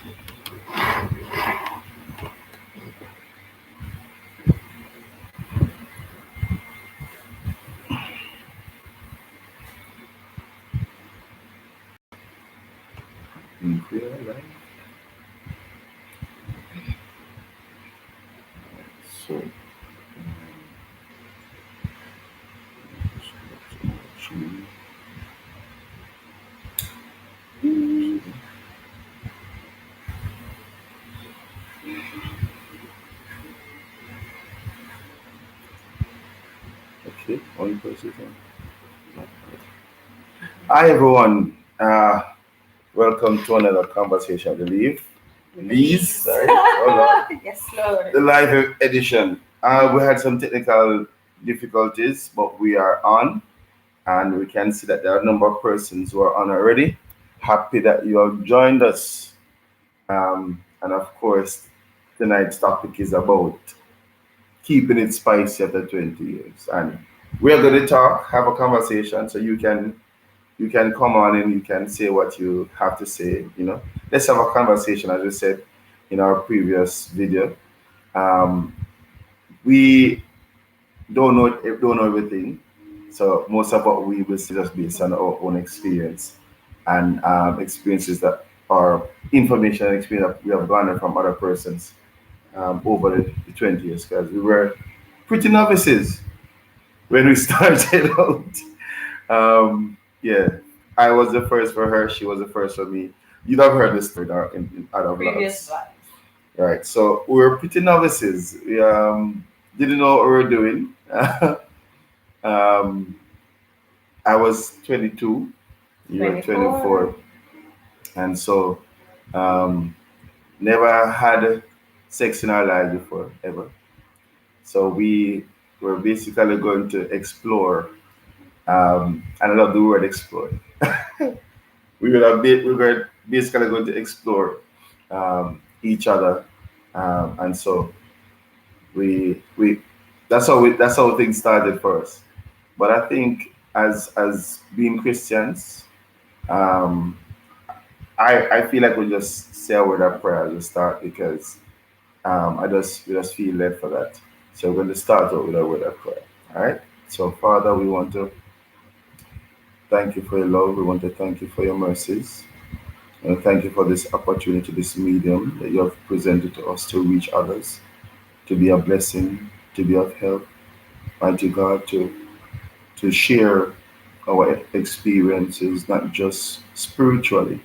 So, okay, one person. Hi everyone. Welcome to another conversation, I believe. Lee's, sorry. Hold on. Yes, Lord. The live edition. We had some technical difficulties, but we are on, and we can see that there are a number of persons who are on already. Happy that you have joined us. And of course, tonight's topic is about keeping it spicy after 20 years. And we're going to talk, have a conversation, so you can come on and you can say what you have to say. Let's have a conversation, as we said in our previous video. Um, we don't know everything, so most of what we will say just based on our own experience and experiences that are information and experience that we have garnered from other persons over the 20 years, because we were pretty novices when we started out. Yeah, I was the first for her. She was the first for me. You'd have heard this story in other Previous vlogs, vibes. right? So we were pretty novices. We didn't know what we were doing. um, I was 22. You were 24, 24. and so um, never had sex in our life before ever. So we were basically going to explore, and I love the word explore. We were basically going to explore each other, and so we that's how things started for us. But I think as being Christians, um, I feel like we just say a word of prayer as we start, because we just feel led for that. So we're going to start out with a word of prayer. All right. So Father, we want to thank you for your love. We want to thank you for your mercies. And thank you for this opportunity, this medium that you have presented to us to reach others, to be a blessing, to be of help, mighty God, to share our experiences, not just spiritually,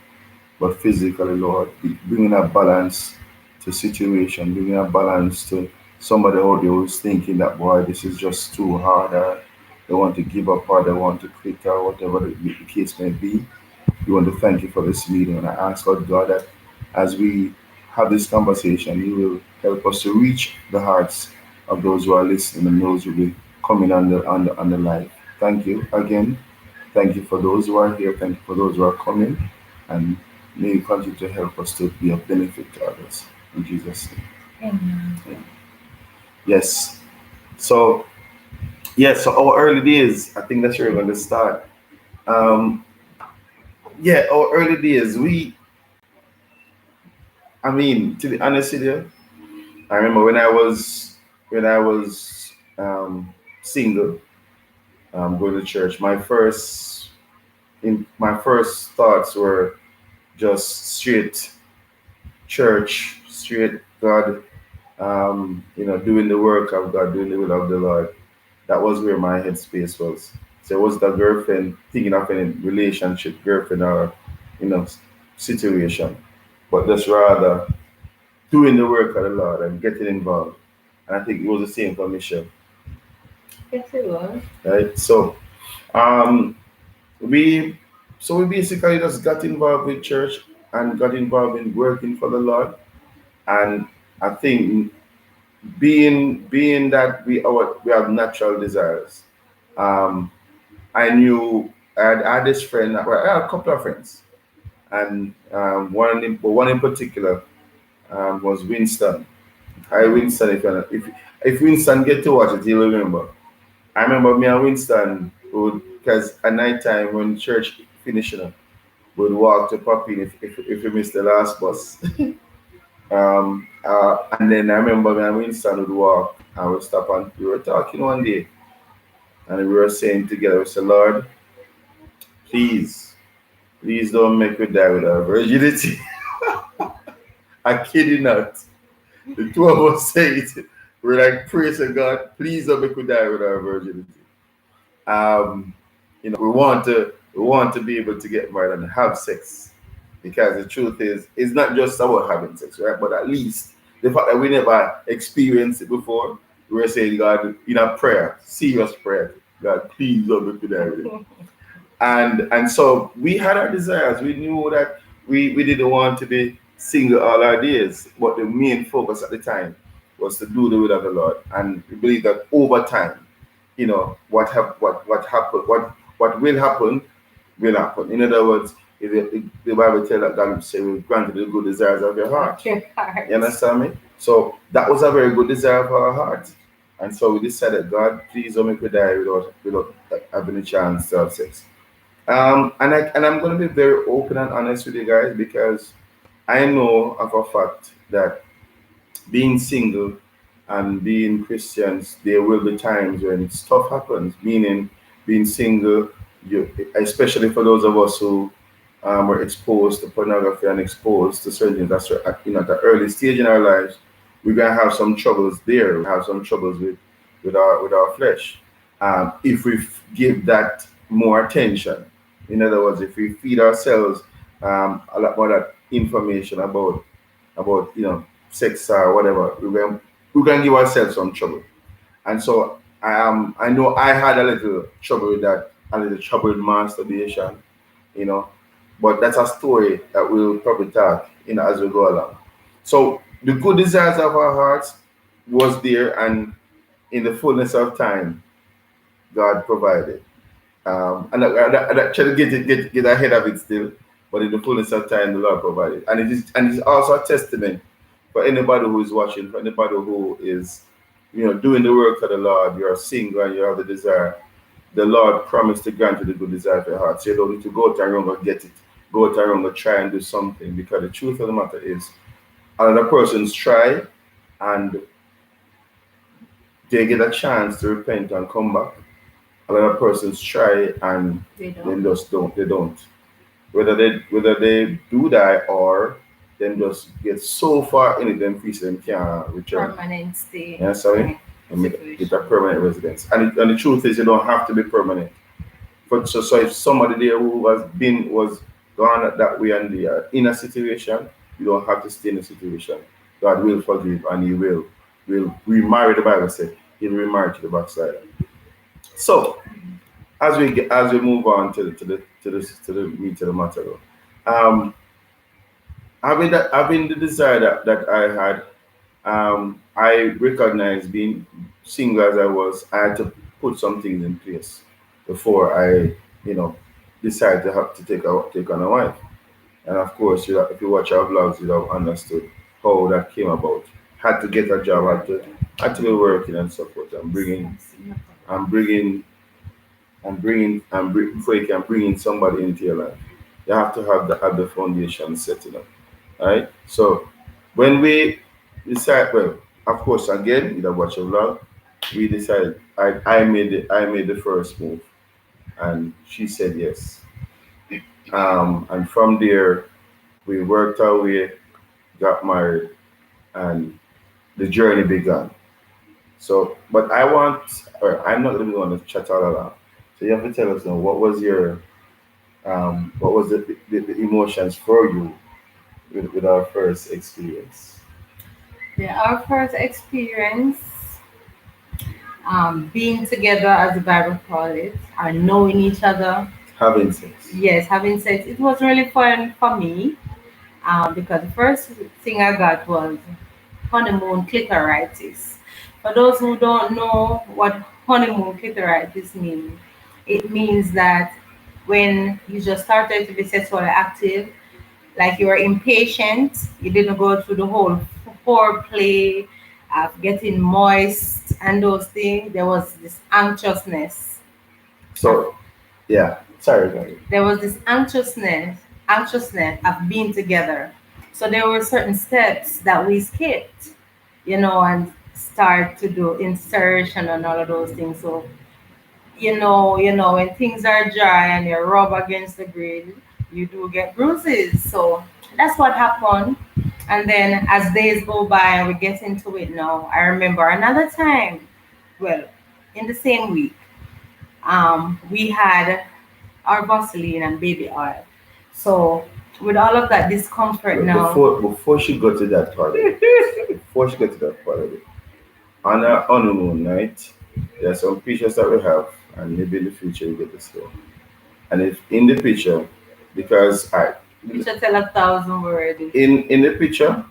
but physically, Lord, bringing a balance to situation, bringing a balance to somebody out there who's thinking that, boy, this is just too hard, or they want to give up, or they want to quit, or whatever the case may be. We want to thank you for this meeting, and I ask, Lord God, that as we have this conversation, you will help us to reach the hearts of those who are listening and those who will be coming on the live. Thank you again. Thank you for those who are here. Thank you for those who are coming. And may you continue to help us to be of benefit to others. In Jesus' name. Amen. Amen. Yes. So, so our early days, I think that's where we're going to start. Um, our early days, I mean, to be honest with you, I remember when I was single, going to church. My first thoughts were just straight church, straight God, doing the work of God, doing the will of the Lord. That was where my headspace was. So it was the girlfriend, thinking of any relationship, girlfriend, or you know situation, but just rather doing the work of the Lord and getting involved. And I think it was the same for Michelle, Yes, it was. right? Um, we we basically just got involved with church and got involved in working for the Lord. And I think being that we have natural desires. Um, I knew I had this friend. Well, I had a couple of friends, and one in particular was Winston. Hi, Winston. If Winston get to watch it, he'll remember. I remember me and Winston would, because at night time when church finished, would walk to Papine if we missed the last bus. And then I remember me and Winston would walk and we'd stop and we were talking one day and we were saying together, we said, Lord, please, please don't make me die with our virginity. I kid you not. The two of us say it. We're like, praise to God, please don't make me die with our virginity. Um, we want to be able to get married and have sex because the truth is it's not just about having sex, right? But at least the fact that we never experienced it before, we're saying, God, in a prayer, serious prayer, God, please don't make me die with it. And so we had our desires. We knew that we didn't want to be single all our days, but the main focus at the time was to do the will of the Lord. And we believe that over time, what happened, what will happen. In other words, if the Bible tells that God will say, "Will grant you the good desires of your heart." Your heart. You understand me? So that was a very good desire of our heart. And so we decided, God, please don't make me die without having a chance to have sex. And I'm going to be very open and honest with you guys because I know of a fact that being single and being Christians, there will be times when stuff happens. Meaning, being single, especially for those of us who were exposed to pornography and exposed to certain things at the early stage in our lives, we're gonna have some troubles there. We have some troubles with our flesh. If we give that more attention, in other words, if we feed ourselves a lot more that information about sex or whatever, we can give ourselves some trouble. And so I know I had a little trouble with that, a little trouble with masturbation, you know. But that's a story that we'll probably talk, as we go along. So the good desires of our hearts was there, and in the fullness of time, God provided. And I try to get ahead of it still, but in the fullness of time, the Lord provided, and it's also a testament for anybody who is watching, for anybody who is, doing the work for the Lord. You're single and you have the desire. The Lord promised to grant you the good desire of your heart. So you don't need to go to and go get it. Go to and go try and do something, because the truth of the matter is, another person's try and they get a chance to repent and come back. Another person's try and They then don't. just don't. They don't. Whether they do that or then just get so far in it, then feel them can't return. Permanent stay. Yeah, sorry. Right. And get a Situation. permanent residence. And the truth is, you don't have to be permanent. So if somebody there who was gone that way and they are in a situation, you don't have to stay in a situation. God will forgive and He will remarry. The Bible said He'll remarry to the backside. So as we move on to the meat of the matter, though, um, having the desire that I had, I recognized, being single as I was, I had to put some things in place before I, you know, decided to have to take on a wife. And of course, if you watch our vlogs, you'd have understood how that came about. Had to get a job, had to be working and so forth. I'm bringing, before you can bring in somebody into your life, you have to have the foundation set up. Right? So when we decide, well, of course, again, you know, watch a vlog. We decided. I made the first move, and she said yes. And from there, we worked our way, got married, and the journey began. So, but I'm not going to want to chat all along. So you have to tell us now, what was the emotions for you with our first experience? Yeah, our first experience, being together, as the Bible calls it, and knowing each other. Having sex. Yes, having sex. It was really fun for me, because the first thing I got was honeymoon clitoritis. For those who don't know what honeymoon clitoritis means, it means that when you just started to be sexually active, like you were impatient, you didn't go through the whole foreplay of getting moist and those things. There was this anxiousness. So, yeah. Sorry, Gary. There was this anxiousness, anxiousness of being together. So there were certain steps that we skipped, and start to do insertion and all of those things. So when things are dry and you rub against the grid, you do get bruises. So that's what happened. And then as days go by and we get into it now, I remember another time, well, in the same week, we had our Vaseline and baby oil. So with all of that discomfort now, Before she got to that part of it, before she got to that part of it, on our honeymoon night, there are some pictures that we have, and maybe in the future you get to see. And if in the picture, because you should tell 1,000 words. in the picture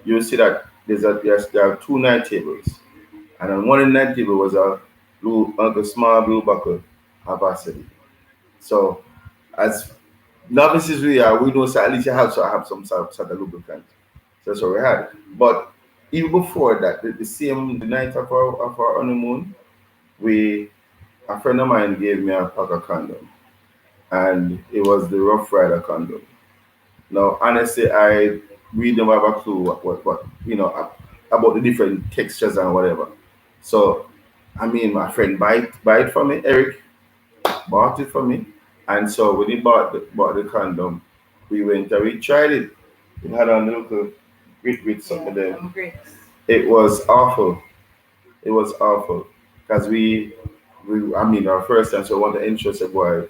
you see that there are two night tables, and on one night table was a small blue buckle of Vaseline. So as novices we are, we know so at least you have to have some sort of lubricant. So that's what we had. But even before that, the same the night of our honeymoon, we a friend of mine gave me a pack of condom, and it was the Rough Rider condom. Now, honestly, I really don't have a clue what about the different textures and whatever. So, I mean, my friend buy it for me. Eric bought it for me, and so when he bought the condom, we went and we tried it. It had a little grit with Yeah, something there. I'm great. It was awful. It was awful because we I mean our first time, so I want the interest of why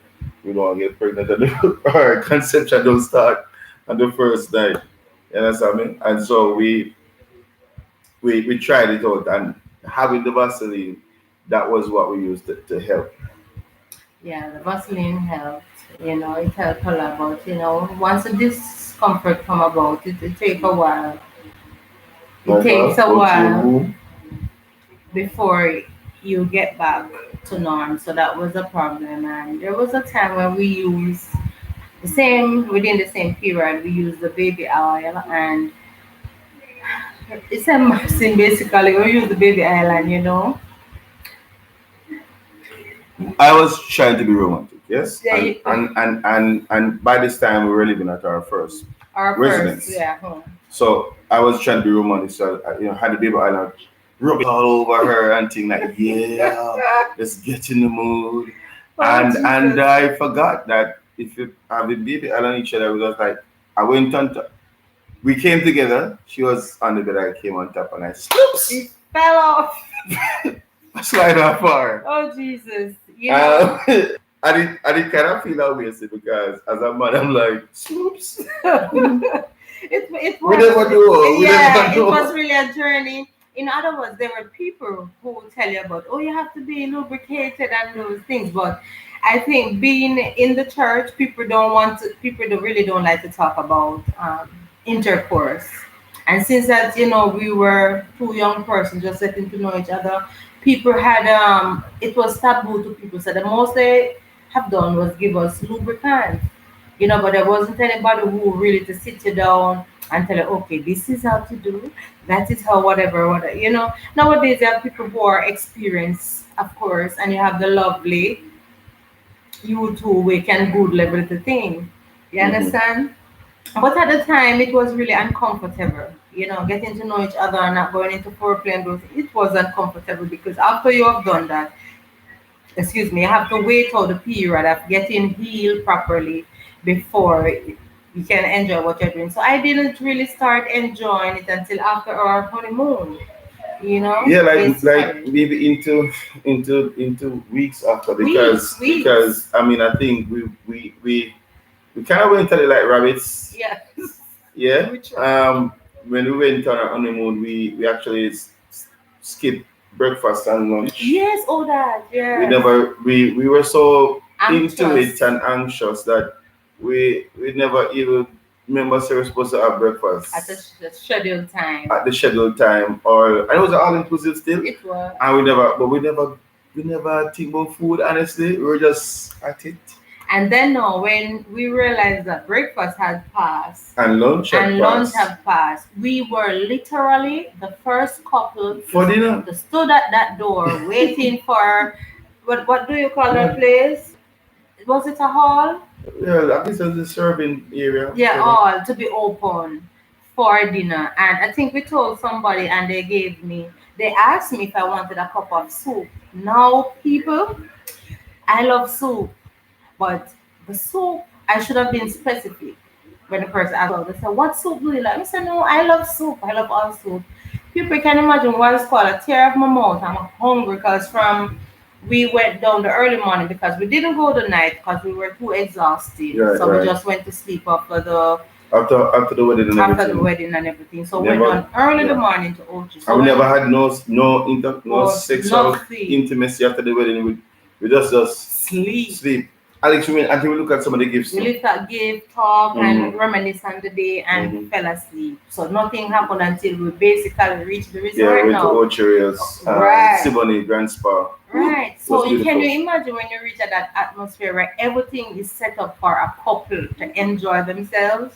we don't want to get pregnant and our conception don't start on the first night. You understand me? And so we tried it out, and having the Vaseline, that was what we used to help. Yeah, the Vaseline helped. It helped a lot. But once the discomfort come about, it take a while. It Like takes a go to your while room. before you get back to norm. So that was a problem. And there was a time when we used the same within the same period. We used the baby oil, and it's a maxim basically. We use the baby oil, and I was trying to be romantic, yes, yeah, and by this time we were living at our first our first, residence. yeah, home. So I was trying to be romantic, so had the baby oil, rub it all over her and thing like, yeah, let's get in the mood. Oh And Jesus! I forgot that if you have the baby oil on each other, we was like, I went on top. We came together. She was on the bed. I came on top, and I It sloops, fell off. I slide off her. Oh Jesus! Um, I did kind of feel obviously because as a man, I'm like, sloops. It We was, never know. We yeah, never it was know. really a journey. In other words, there were people who would tell you about, oh, you have to be lubricated and those things. But I think being in the church, people don't really don't like to talk about intercourse. And since that, we were two young persons just getting to know each other, people had, it was taboo to people. So the most they have done was give us lubricant, but there wasn't anybody who really to sit you down and tell you, okay, this is how to do, that is how whatever. Nowadays you have people who are experienced, of course, and you have the lovely you too, we can good level the thing. You Hmm. understand? But at the time, it was really uncomfortable. Getting to know each other and not going into foreplay and those. It was uncomfortable because after you have done that, excuse me, you have to wait out the period of getting healed properly before you can enjoy what you're doing. So I didn't really start enjoying it until after our honeymoon. Yeah, like Basically, maybe into weeks after, weeks, weeks. because I mean I think we kind of went at it like rabbits. Yeah, Yeah. we tried. When we went on our honeymoon, we actually skipped breakfast and lunch. Yes, all that. We Yes, never we were so into it anxious and anxious that we never even remember say we're supposed to have at breakfast the scheduled time. at the scheduled time, or and it was all inclusive still, It was. and we never think about food. Honestly, we were just at it, And then now, when we realized that breakfast had passed and lunch had and lunch passed had passed, we were literally the first couple for dinner. to stood at that door waiting for what do you call that place? Was it a hall? Yeah, at least there's a serving area. Yeah, You know. all to be open for dinner. And I think we told somebody and they asked me if I wanted a cup of soup. Now, people, I love soup, but the soup, I should have been specific when the person asked, well, they said, what soup do you like? I said, no, I love soup. I love all soup. People can imagine what it's called a tear of my mouth. I'm hungry because we went down the early morning because we didn't go the night because we were too exhausted. Right, So we right. just went to sleep After the wedding and after the everything. wedding and everything. So we went Never. down early the Yeah. morning to Ochi. And So we when never had no oh, sexual nothing, intimacy after the wedding. We just sleep. sleep. Alex, you mean until we look at some of the gifts We too. lit up, gave talk and Mm-hmm. reminisce on the day and Mm-hmm. fell asleep. So nothing happened until we basically reached the Yeah, we resort went to now. Ocheeria's Right. Siboney Grand Spa. Woo, Right. it was So you can beautiful. you imagine when you reach at that atmosphere where everything is set up for a couple to enjoy themselves.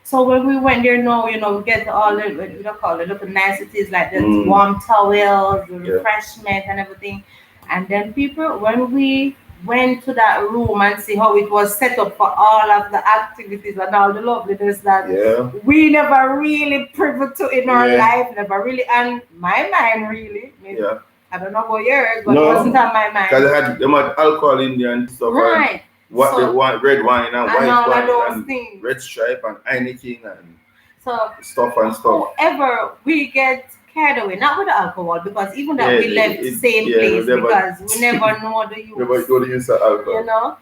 So when we went there now, we get all the what do you call it, little niceties like the Mm, warm towels, the yeah. refreshment and everything. And then people when we went to that room and see how it was set up for all of the activities and all the loveliness that Yeah. we never really privy to in our Yeah. life, never really on my mind really. Maybe Yeah. I don't know about yours, but it wasn't No, on my because mind. they had alcohol in there and stuff, and Right. what they So want, red wine and and white all of wine those and things. red stripe and Heineken and So stuff and stuff. however we get carried away, not with the alcohol, because even Yeah, that we left same yeah, place never, because we never know the never use, go to use of you alcohol. know.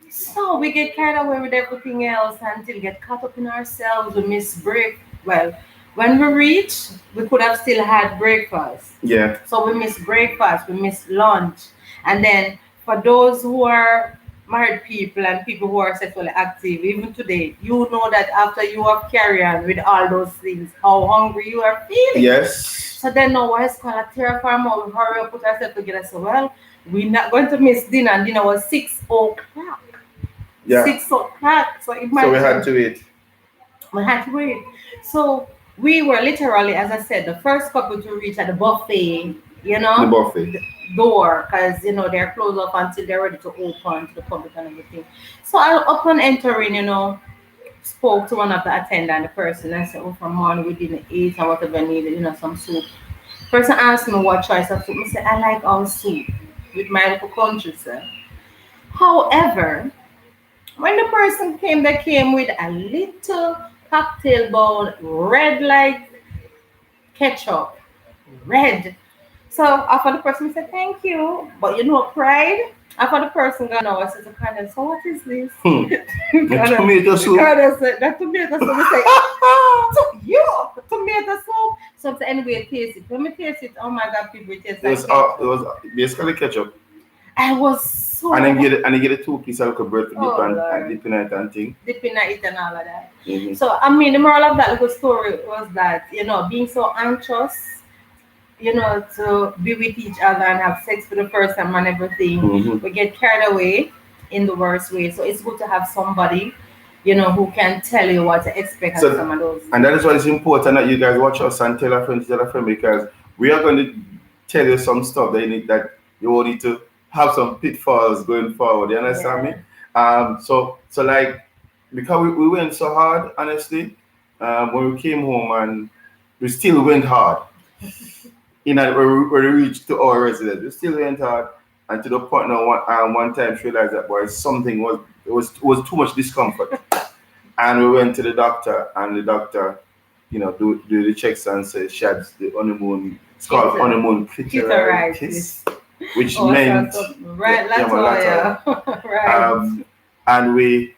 So we get carried away with everything else until get caught up in ourselves. We miss break. Well, when we reach, we could have still had breakfast. Yeah, So we miss breakfast, we miss lunch. And then for those who are married people and people who are sexually active, even today, you know that after you have carried on with all those things, how hungry you are feeling. yes, So then now what's called a terraform, we hurry up, put ourselves together. So well, we're not going to miss dinner and dinner was 6 o'clock. yeah. 6 o'clock. So So we had imagine to eat. we had to wait. So we were literally, as I said, the first couple to reach at the buffet, The buffet. door, because they're closed up until they're ready to open to the public and everything. So upon entering, spoke to one of the attendant, the person, and said, "Oh, from morning we didn't eat and whatever I needed, some soup." Person asked me what choice of soup. I said, "I like all soup with my little country, sir." However, when the person came, they came with a little cocktail bowl, red like ketchup, red. So after the person said thank you, but pride. After the person gone out, I said to Condom, so what is this? Hmm. The Condom, tomato soup. Condom said that tomato soup. I said, you tomato soup. So I said, anyway, taste it. When me taste it, oh my god, people, it tastes like It ketchup. was basically ketchup, I was so and then get a 2 piece of bread to dip oh and Lord, dip in it and thing. dipping at it and all of that. Mm-hmm. So I mean, the moral of that little story was that being so anxious, to be with each other and have sex for the first time and everything, Mm-hmm. we get carried away in the worst way. So it's good to have somebody, who can tell you what to expect and some So, of those. and that is why it's important that you guys watch us and tell a friend, because we are going to tell you some stuff that you will need to have some pitfalls going forward. You understand me? So like, because we went so hard, honestly, when we came home, and we still went hard. When we reached to our residence, we still went hard, and to the point now, one time she realized that boy, something was too much discomfort. And we went to the doctor, and the doctor, do the checks and say she had the honeymoon. It's called honeymoon clitoritis, which Oh, meant right, yeah, Latoya. Right. and they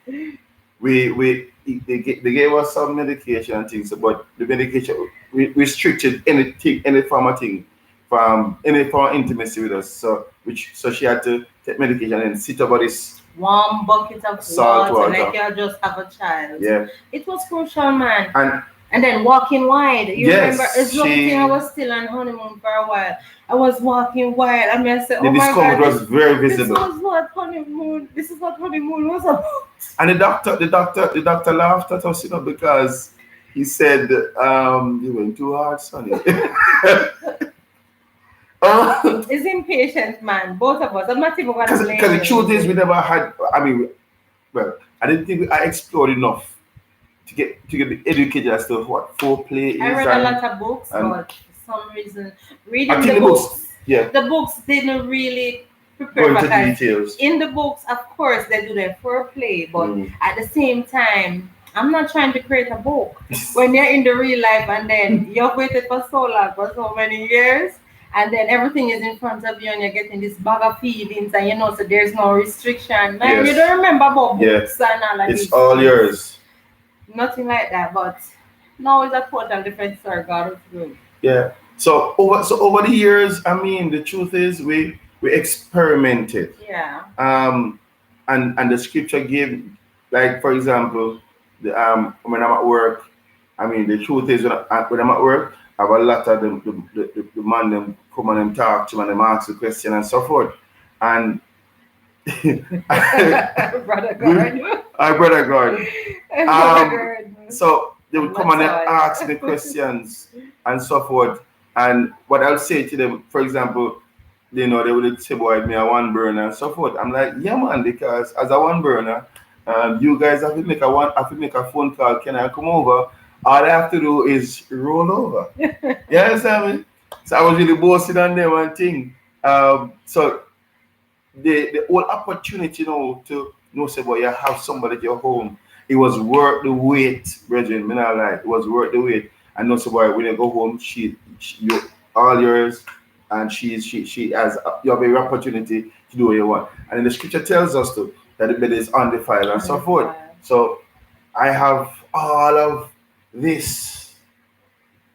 gave us some medication and things, but the medication restricted any form of thing from any form of intimacy with us. So she had to take medication and sit over this Warm bucket of salt water, like water. you just have a child. Yeah, It was crucial, man. and And then walking wide. You remember, yes, it's lucky thing I was still on honeymoon for a while. I was walking wide. I mean, I said, the oh my discomfort God, was very this visible. was what honeymoon, this is what honeymoon was about. And the doctor laughed at us, because he said, you went too hard, sonny. It's impatient, man. Both of us. I'm not even going to Because blame the truth is, we you. never had. I mean, well, I didn't think I explored enough to get educated as to what foreplay I is read a lot of books, and but for some reason, I reading think the the books, books, yeah, the books didn't really go prepare into because details. in the books, of course, they do their foreplay, but Mm. at the same time, I'm not trying to create a book. When you're in the real life and then you've waited for so long, for so many years, and then everything is in front of you and you're getting this bag of feelings and you know, so there's no restriction. Man, you Yes, don't remember about yeah, books and all of it's these all things. yours. Nothing like that, but now it's a total different story. God is good. Yeah. So over the years, I mean, the truth is we experimented. Yeah. Um, and the scripture gave, like for example, when I'm at work, I mean, the truth is when I'm at work, I have a lot of them, the man them come and them talk to me and them ask the question and so forth. And Brother God. I brother God. Um, Brother God. so they would I'm come not and they sorry. ask me questions and so forth. And what I'll say to them, for example, they would say, boy, me a one burner and so forth. I'm like, yeah, man, because as a one burner, you guys have to make a phone call. Can I come over? All I have to do is roll over. You understand me? So I was really boasting on them and thing. So the whole opportunity, to say, boy, you have somebody at your home. It was worth the wait, brethren. Me not lie. It was worth the wait. And no, say, boy, when you go home, you all yours, and she has you have a opportunity to do what you want. And then the scripture tells us to that the bed is undefiled and On so the forth. fire. So I have all of this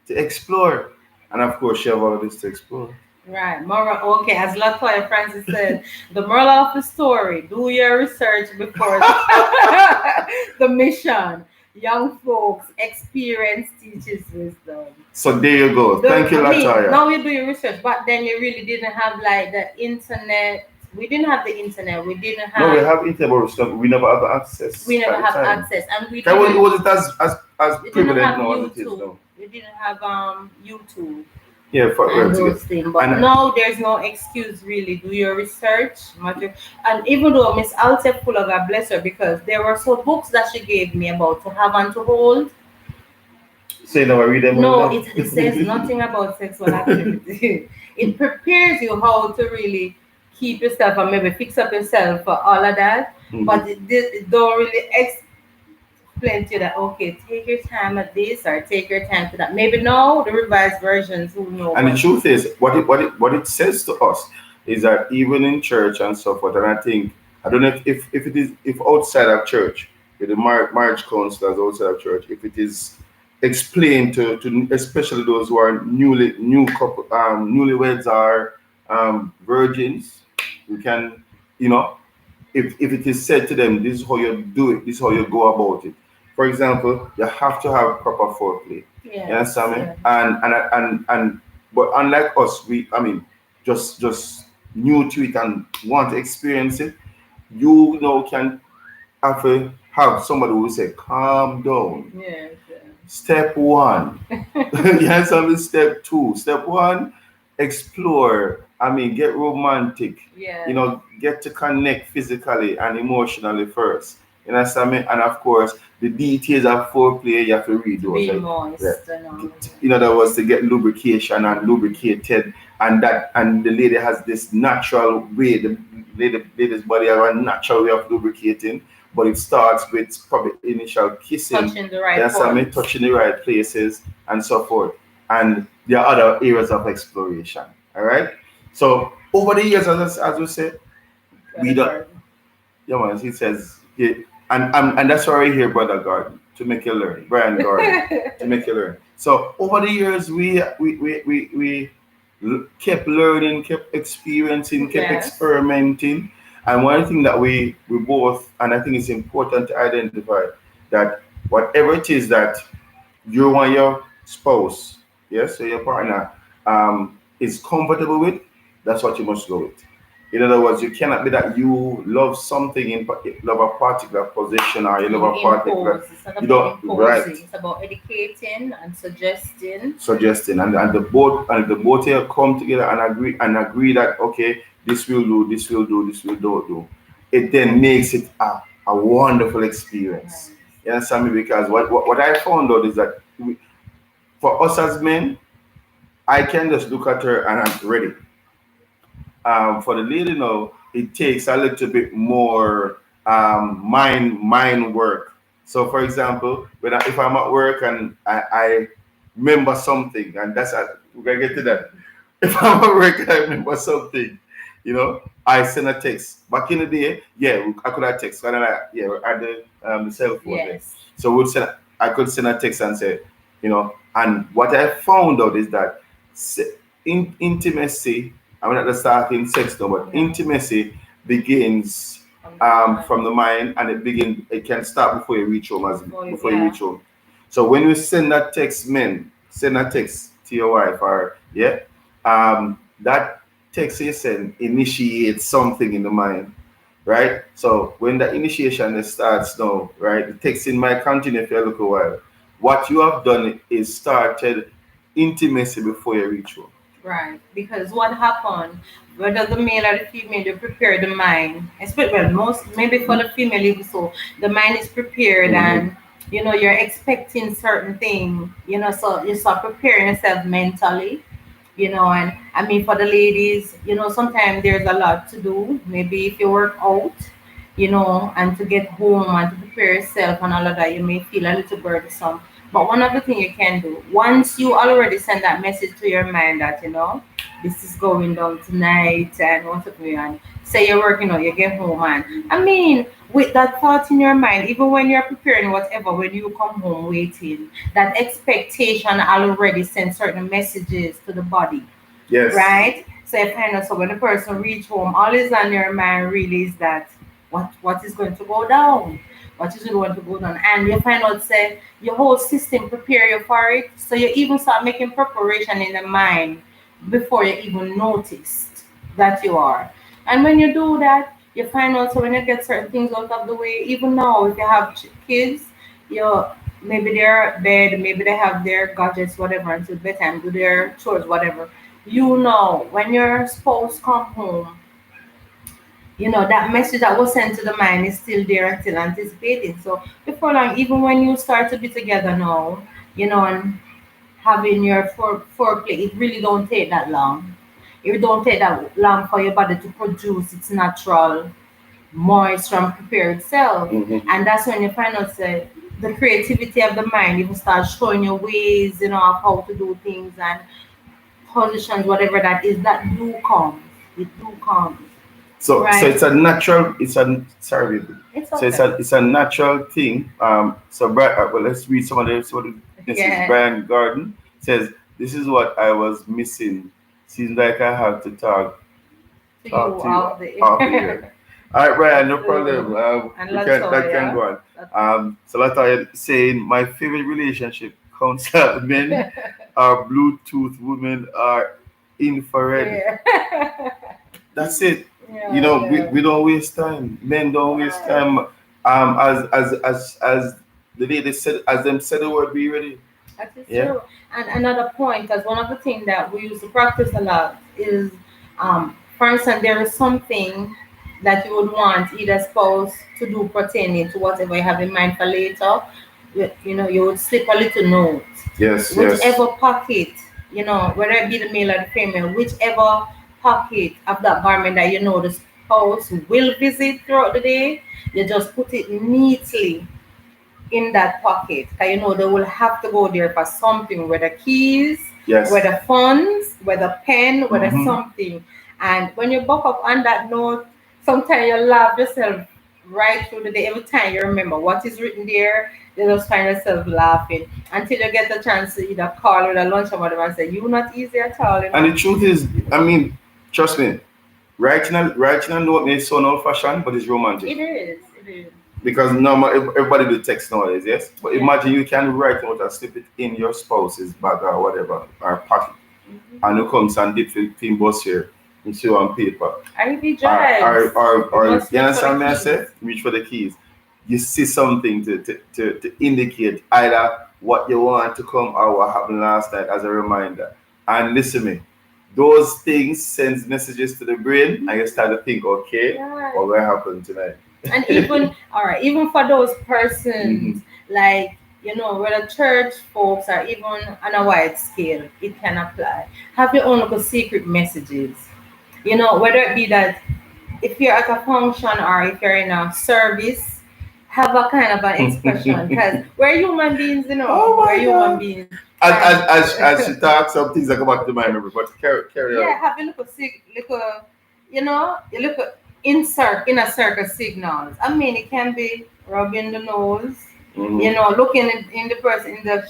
to explore, and of course, you have all of this to explore. Right. Moral. Okay. As Latoya Francis said, the moral of the story: do your research before the mission. Young folks, experience teaches wisdom. So there you go. Thank you, I mean, Latoya. now you do your research, but then you really didn't have like the internet. We didn't have the internet. We didn't No, we have. have internet stuff. We never have access We never at the have time. access, and we That was, it didn't. wasn't as We didn't prevalent have now as it is YouTube. now. We didn't have YouTube Yeah, for and well, to get those things. But and now there's no excuse really. Do your research, matter. And even though Miss Alte Fuller, God bless her, because there were some books that she gave me about to have and to hold. say no, I read them No, now. it says nothing about sexual activity. It prepares you how to really keep yourself and maybe fix up yourself for all of that. Mhm. But it don't really explain to you that, okay, take your time at this or take your time to that. Maybe no, the revised versions, who know, And the but truth is, what it says to us is that even in church and so forth, and I think I don't know if it is if outside of church, with the marriage counselors outside of church, if it is explained to especially those who are new couple, newlyweds or virgins, you can, if it is said to them, this is how you do it, this is how you go about it. For example, you have to have proper foreplay. You yes, understand me? yes. And but unlike us, I mean, just new to it and want to experience it, you know can have to have somebody who will say, calm down. Yes, Step one. You understand me? Step two. Step one, explore. I mean, get romantic. yes. Get to connect physically and emotionally first. You understand me? And of course, the details of foreplay, you have to read To those. be Right? Yeah. moist and all. In other words, to get lubrication and lubricated, and the lady has this natural way. The lady's body has a natural way of lubricating, but it starts with probably initial kissing. Touching the right Yes, I mean, points. touching the right places and so forth. And there are other areas of exploration. All right. So over the years, as we say, we Brother don't. Gordon. Yeah, man. He says, yeah, and that's why we're here, brother Gordon, to make you learn, Brian Gordon, to make you learn. So over the years, we kept learning, kept experiencing, kept Yes. experimenting, and one thing that we both, and I think it's important to identify that whatever it is that you want your spouse, yes, so your partner, is comfortable with, that's what you must go with. In other words, you cannot be that you love something love a particular position or you love You a particular, impose. It's not you about don't, right, imposing. It's about educating and suggesting. suggesting, and the both of you come together and agree that okay, this will do, this will do, this will do. It then makes it a a wonderful experience. Right. You understand me? Because what I found out is that for us as men, I can just look at her and I'm ready. For the lady now, it takes a little bit more mind work. So, for example, if I'm at work and I remember something, and we're gonna get to that. If I'm at work and I remember something, I send a text. Back in the day, yeah, I could have text. And yeah, we had the cell phone there. Yes. So I could send a text and say, and what I found out is that intimacy, I'm not just starting sex now, but Yeah. intimacy begins From the mind. from the mind, and it can start before you reach home, before you Yeah. reach home. So when you send that text, men, send that text to your wife, or yeah, that text you send initiates something in the mind, right? So when the initiation starts now, right, the texting might continue for a little while. What you have done is started intimacy before you reach home. Right, because what happened, whether the male or the female, you prepare the mind. Especially, well, most maybe for the female even so, the mind is prepared, Mm-hmm. and you're expecting certain things. So you start preparing yourself mentally. And I mean for the ladies, sometimes there's a lot to do. Maybe if you work out, and to get home and to prepare yourself and all of that, you may feel a little burdensome. But one of the things you can do, once you already send that message to your mind that, this is going down tonight and whatever, and say you're working or you get home, and I mean, with that thought in your mind, even when you're preparing whatever, when you come home waiting, that expectation already sends certain messages to the body, Yes. right? So if I know, so when the person reach home, all is on your mind really is that what is going to go down, what is going to go down, and you find out say your whole system prepare you for it, so you even start making preparation in the mind before you even noticed that you are. And when you do that, you find out so when you get certain things out of the way, even now if you have kids, you maybe they're bed, maybe they have their gadgets, whatever, until bedtime, do their chores, whatever. When your spouse come home, that message that was sent to the mind is still there and still anticipating. So before long, even when you start to be together now, and having your foreplay, it really don't take that long. It don't take that long for your body to produce its natural moisture and prepare itself. Mm-hmm. And that's when you find out say the creativity of the mind even start showing you ways, of how to do things and positions, whatever that is, that do comes. It do comes. So Right? it's a natural. It's a sorry, baby. It's So okay. it's a natural thing. So well, let's read some of the message. Yeah. Brian Garden says, "This is what I was missing. Seems like I have to To talk you to you out off the there. air." All right, Brian, no problem. Absolutely. And We can that can Latoya. go on. So Latoya saying, "My favorite relationship counselor men are Bluetooth, women are infrared." Yeah. That's it. Yeah, yeah. We don't waste time. Men don't waste Right. time. As the lady said, as them said the word, be ready. That is Yeah. true. And another point, because one of the things that we used to practice a lot is, for instance, there is something that you would want either spouse to do pertaining to whatever you have in mind for later. You would slip a little note, Yes. Yes. whichever pocket, whether it be the male or the female, whichever pocket of that garment that the spouse will visit throughout the day, you just put it neatly in that pocket. 'Cause they will have to go there for something, whether keys, Yes. whether funds, whether pen, whether Mm-hmm. something. And when you buck up on that note, sometimes you laugh yourself right through the day. Every time you remember what is written there, you just find yourself laughing until you get a chance to either call with a lunch or whatever and say, "You not easy at all." And the truth is, I mean, trust me, writing a note may sound old fashioned, but it's romantic. It is. It is. Because normal everybody do text nowadays, yes. But Yeah. imagine you can write out and slip it in your spouse's bag or whatever or pocket, Mhm. and you comes and dip the bus here and show on paper. I be Or, drives. You must you reach for the understand me? I keys. say, reach for the keys. You see something to indicate either what you want to come or what happened last night as a reminder. And listen me, those things sends messages to the brain, and you start to think, okay, what Right. will happen tonight? And even all right, even for those Mhm. persons, like whether church folks or even on a wide scale, it can apply. Have your own little secret messages. Whether it be that if you're at a function or if you're in a service, have a kind of an expression because we're human beings, Oh we're my human God. beings. And As she talks, some things are come back to my memory, but carry yeah, on. have a little, you look at insert inner circle signals. I mean, it can be rubbing the nose, Hmm. looking in the person in the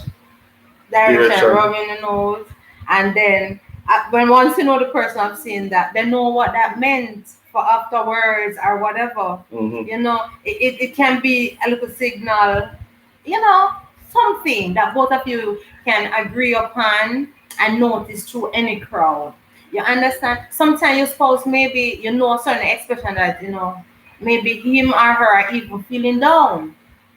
direction, Direction. rubbing the nose, and then when once the person I've seen that, they know what that meant for afterwards or whatever. Hmm. It can be a little signal, you know, something that both of you can agree upon and notice through any crowd. You understand? Sometimes your spouse maybe a certain expression that maybe him or her are even feeling down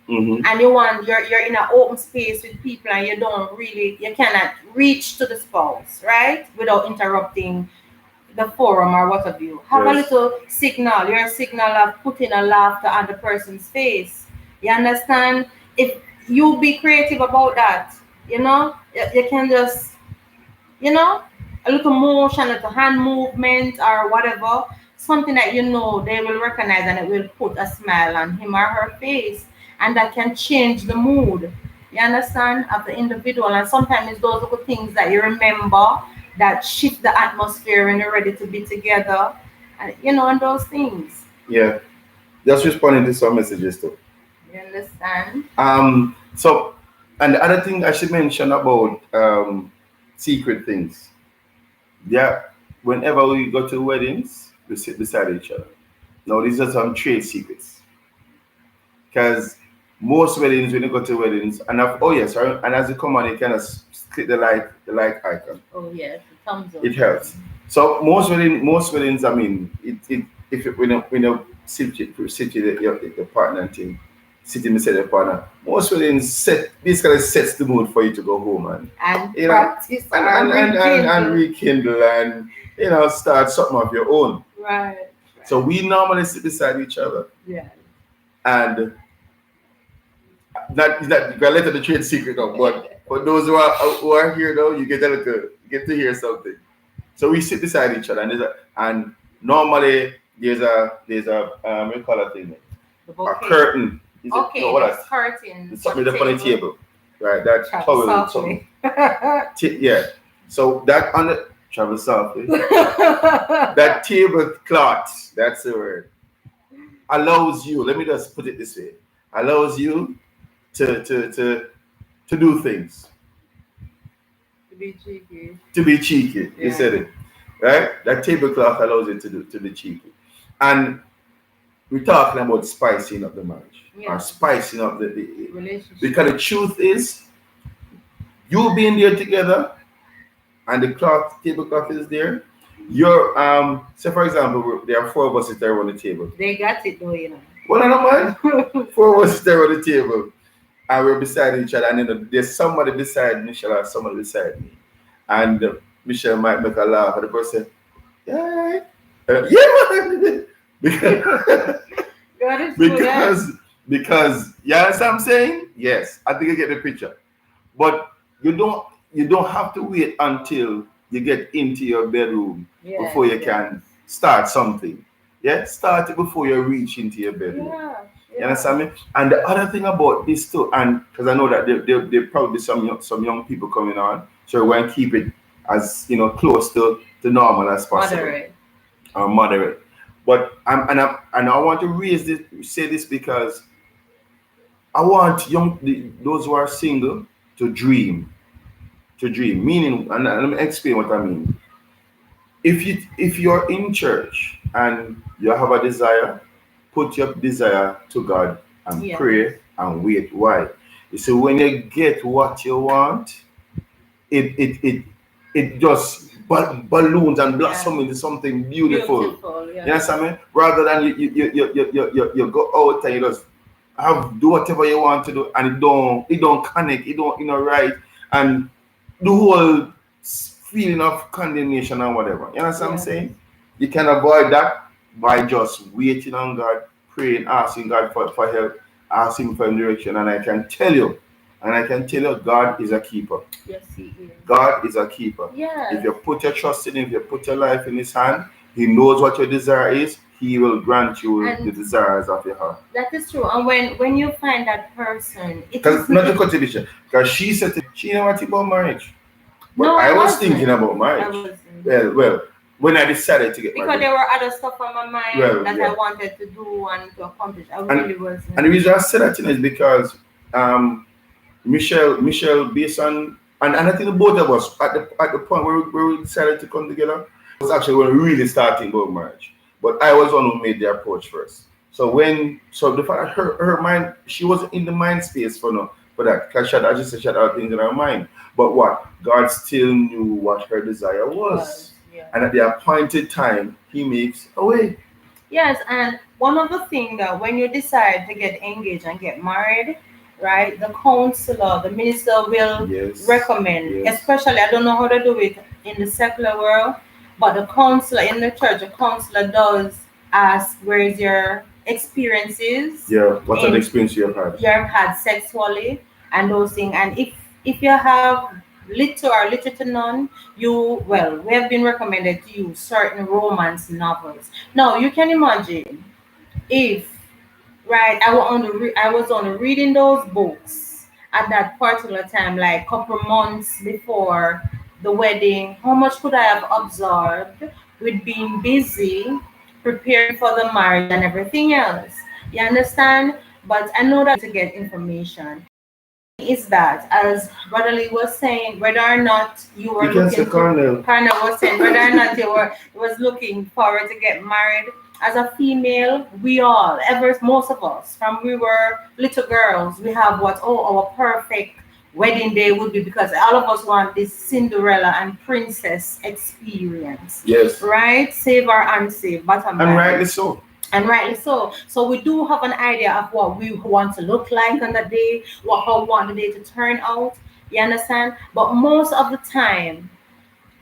Hmm. and you're in an open space with people and you cannot reach to the spouse, right, without interrupting the forum or what have you. Have a Yes. little signal, your signal of putting a laughter on the person's face. You understand? If you be creative about that, you can just you know, a little motion, a little hand movement or whatever, something that they will recognize and it will put a smile on him or her face. And that can change the mood, you understand, of the individual. And sometimes it's those little things that you remember that shift the atmosphere when you're ready to be together. And those things. Yeah. Just responding to some messages too. You understand? So, and the other thing I should mention about secret things. Yeah. Whenever we go to weddings, we sit beside each other. Now, these are some trade secrets. Because most weddings, when you go to weddings, oh yes, sorry, and as you come on, you kind of click the like icon. Oh, yes, the thumbs up It button. helps. So most weddings, I mean, if it, when you sit with your partner and thing, sitting beside your partner, most weddings basically sets the mood for you to go home and And you know practice and or and and, and, and rekindle. rekindle and start something of your own. Right, So right. we normally sit beside each other Yeah. and not you can let the trade secret out, but for those who are here though, you get to hear something. So we sit beside each other, and normally there's a what do you call that thing? The A bouquet. curtain. Is it no Okay, what the that? curtain It's for something the up on the table. table, right? That Travel towel something. softly. Yeah. So that on the travel softly. That tablecloth. That's the word. Allows you. Let me just put it this way. Allows you to do things. To be cheeky. To be cheeky. You Yeah. said it. Right? That tablecloth allows you to be cheeky. And we're talking about spicing up the marriage or Yeah. spicing up the Relationship. because the truth is you being there together and the tablecloth is there. You're so for example there are four of us there on the table. They got it though. Well, I don't mind. Four of us there on the table and we're beside each other and there's somebody beside Michelle or somebody beside me. And Michelle might make a laugh and the person, yeah, yeah, man. because God is true that. because because you understand what I'm saying? Yes, I think I get the picture. But you don't have to wait until you get into your bedroom Yes, before you yes. can start something. Yeah, start it before you reach into your bedroom. Yeah, You yeah. understand me? And the other thing about this too, and because I know that there probably some young people coming on, so we're going to keep it as close to normal as possible Moderate. or moderate. But I want to say this because I want those who are single to dream. Meaning, and let me explain what I mean. If you're in church and you have a desire, put your desire to God and Yeah. pray and wait. Why? You see, when you get what you want, it just balloons and Yeah. blossom into something beautiful. Beautiful. You Yeah. understand me? Rather than you go out and you just do whatever you want to do and it don't connect, it don't right, and the whole feeling of condemnation and whatever. You understand what I'm Yeah. saying? You can avoid that by just waiting on God, praying, asking God for help, asking for direction, and I can tell you, God is a keeper. Yes, he is. God is a keeper. If Yes. you put your trust in Him, if you put your life in His hand, He knows what your desire is. He will grant you the And desires of your heart. that is true. And when you find that person, it Because is not to cut it, because she said she never think about marriage, but no, I I was thinking wasn't. about I marriage. wasn't. Well, when I decided to get Because married, there were other stuff on my mind well, that I yeah. wanted to do and to accomplish. I And really and the wasn't. reason I said that is because Michelle, based on and I think the both of us at the point where we decided to come together was actually when we really started about marriage. But I was one who made the approach first. So the fact that her mind, she wasn't in the mind space for that, because I just said she had other things in her mind. But what, God still knew what her desire was, Yeah. and at the appointed time, He makes a way. Yes, and one of the things that when you decide to get engaged and get married, right, the counselor, the minister will Yes, recommend, yes. especially I don't know how to do it in the secular world, but the counselor in the church, the counselor does ask where is your experiences Yeah, what an in experience you have had. you have had sexually and those things. And if you have little or little to none, you well, we have been recommended to use certain romance novels. Now you can imagine if right I was on reading those books at that particular time, like couple months before the wedding, how much could I have absorbed with being busy preparing for the marriage and everything else? You understand? But I know that to get information is that, as Brother Lee was saying, whether or not you were You can say looking to, Colonel. Karna was saying, whether or not you were was looking forward to get married, as a female, we all, ever most of us, from we were little girls, we have what our perfect wedding day would be, because all of us want this Cinderella and princess experience, Yes, right? Save or unsave, bottom and line. rightly so. And rightly so. So we do have an idea of what we want to look like on the day, how we want the day to turn out. You understand? But most of the time,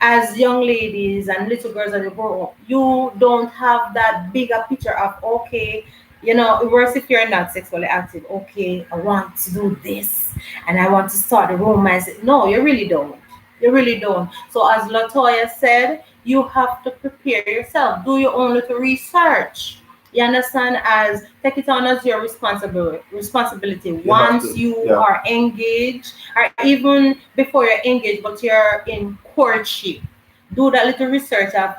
as young ladies and little girls as you grow up, you don't have that bigger picture of okay, worse if you're not sexually active. Okay, I want to do this and I want to start a romance. No, you really don't. You really don't. So as Latoya said, you have to prepare yourself. Do your own little research. You understand? As take it on as your responsibility You have once to. you Yeah. are engaged, or even before you're engaged, but you're in courtship. Do that little research of,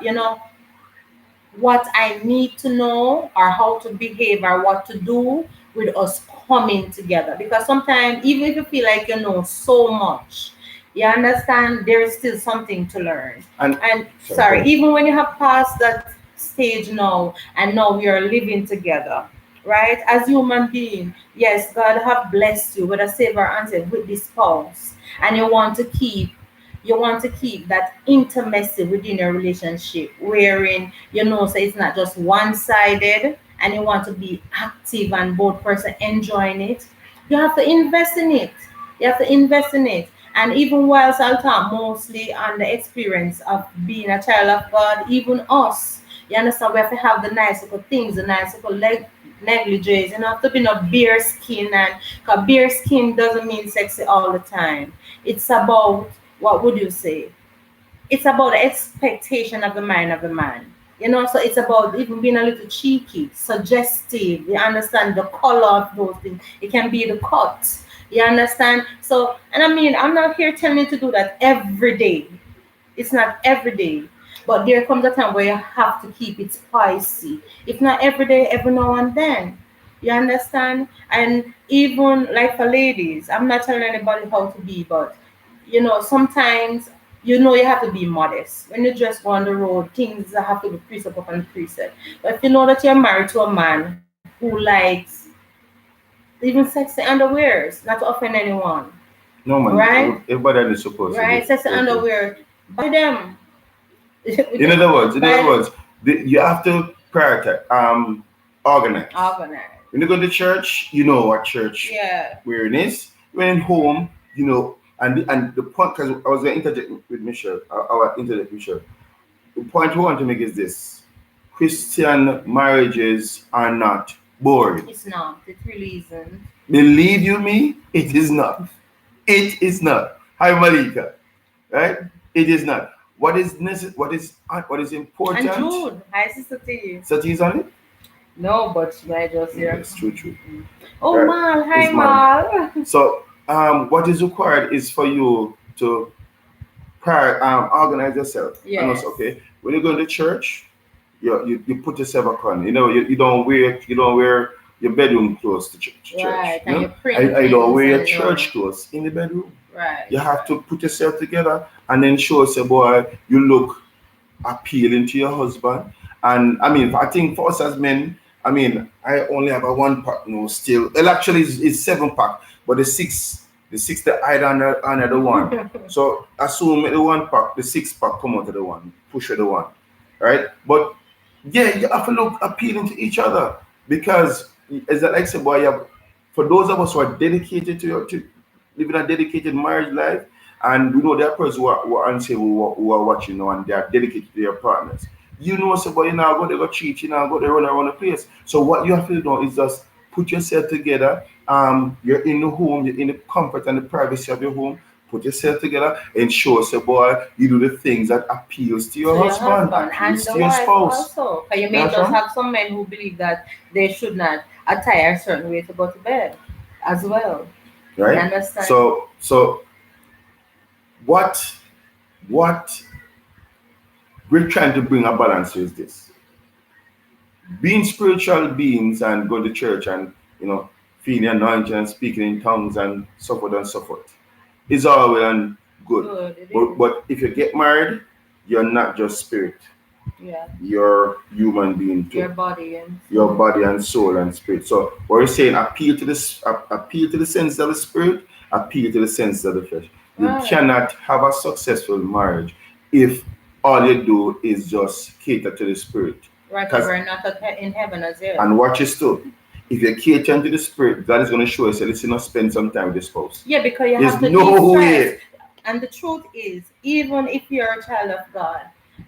what I need to know or how to behave or what to do with us coming together. Because sometimes, even if you feel like you know so much, you understand there is still something to learn. And sorry, even when you have passed that stage now, and now we are living together, right? As human being, yes, God have blessed you with a savior answer with this spouse, and you want to keep that intimacy within your relationship, wherein so it's not just one-sided, and you want to be active and both person enjoying it. You have to invest in it. And even whilst I'll talk mostly on the experience of being a child of God, even us, you understand, we have to have the nice little things, the nice little negligees. You don't have to be no bare skin, and because bare skin doesn't mean sexy all the time. It's about, what would you say? It's about the expectation of the mind of the man. So it's about even being a little cheeky, suggestive. You understand the color of those things. It can be the cut. You understand? So, and I mean, I'm not here telling you to do that every day. It's not every day. But there comes a time where you have to keep it spicy. If not every day, every now and then. You understand? And even like for ladies, I'm not telling anybody how to be, but sometimes you have to be modest. When you just go on the road, things have to be precept upon precept. But if you know that you're married to a man who likes even sexy underwears, not to offend anyone, No man, right? everybody is supposed to Right? be Sexy okay. underwear, buy them. In other Buy words, you have to prioritize, organize. organize. When you go to church, you know what church Yeah. wearing is. When home, and the point, because I was going to interject with Michelle, I will interject with Michelle. The point we want to make is this: Christian marriages are not boring. It's not. It really isn't. Believe you me, it is not. It is not. Hi Malika, right? It is not. What is what is And important? Jude, hi sister to you. Studies on it. No, but I just here. Yes, true, true. Oh, Right? Mal, hi It's man. Mal. So, what is required is for you to organize yourself. And Yes. also, okay, when you go to church, you put yourself a con. You don't wear your bedroom clothes to church. Right, and your I don't printings wear your and church clothes in the bedroom. right, You have right. to put yourself together and then show say, boy, you look appealing to your husband. And I mean, I think for us as men, I mean, I only have a one pack no still. Well, actually, it's seven pack, but the six that I under the one. So assume the one pack, the six pack come out of the one, push of the one, right? But yeah, you have to look appealing to each other because, as I like I said, boy, for those of us who are dedicated to living a dedicated marriage life, and we know there are persons who are unsaved who are watching now and they are dedicated to their partners. You know, so but you know, go they go cheat, you know, go they run around the place. So what you have to do is just put yourself together. You're in the home, you're in the comfort and the privacy of your home. Put yourself together, ensure, so boy, you do the things that appeals to your To your husband, husband and appeals the to your wife spouse. also. Because you You may just understand? have some men who believe that they should not attire a certain way to go to bed as well. You Right? understand? So what what we're trying to bring a balance is this: being spiritual beings and go to church and feeling anointed and speaking in tongues and so forth and so forth is all well and good. Good, it But is. if you get married, you're not just spirit, Yeah. you're human being Your too. body and Your soul. body and soul and spirit. So what we're saying, appeal to the sense of the spirit, appeal to the sense of the flesh. You Right. cannot have a successful marriage if all you do is just cater to the spirit. Right, because Because we're not in heaven as yet. and watch this too. If you cater to the spirit, God is going to show us, listen, not spend some time with the spouse. Yeah, because you There's have to no de-stress. way. And the truth is, even if you're a child of God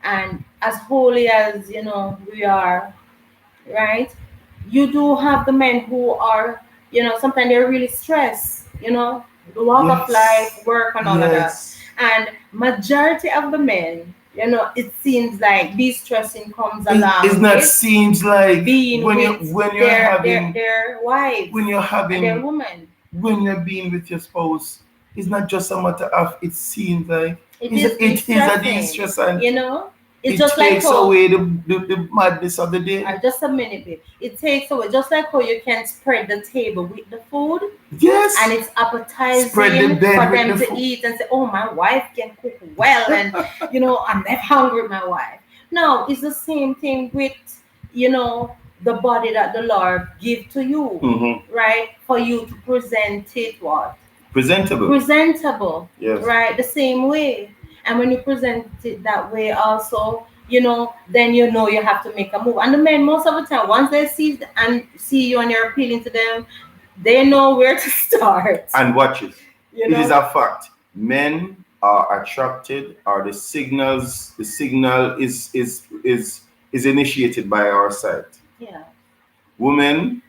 and as holy as we are, right? You do have the men who are, sometimes they're really stressed, the walk of life, Yes. work, and all of that. Yes. And majority of the men, it seems like de-stressing comes It's along not with seems like being when you with when you're their their having their wives when you're and their having women. when you're being with your spouse, it's not just a matter of it seems like It is it is a de-stressing, de-stress and you know. It's it just like takes how away the madness of the day. just a minute, babe. It takes away just like how you can spread the table with the food and Yes. it's Spread the appetizing for bed with them the to food. eat and say, "Oh, my wife can cook well," and I'm never hungry with my wife. No, it's the same thing with the body that the Lord give to you, Hmm. right? For you to present it what Presentable. presentable, Yes. right? The same way. And when you present it that way, also, then you have to make a move. And the men, most of the time, once they see you and you're appealing to them, they know where to start. And watch it. You It is know? a fact. Men are attracted, or the signal is initiated by our side. Yeah. Women,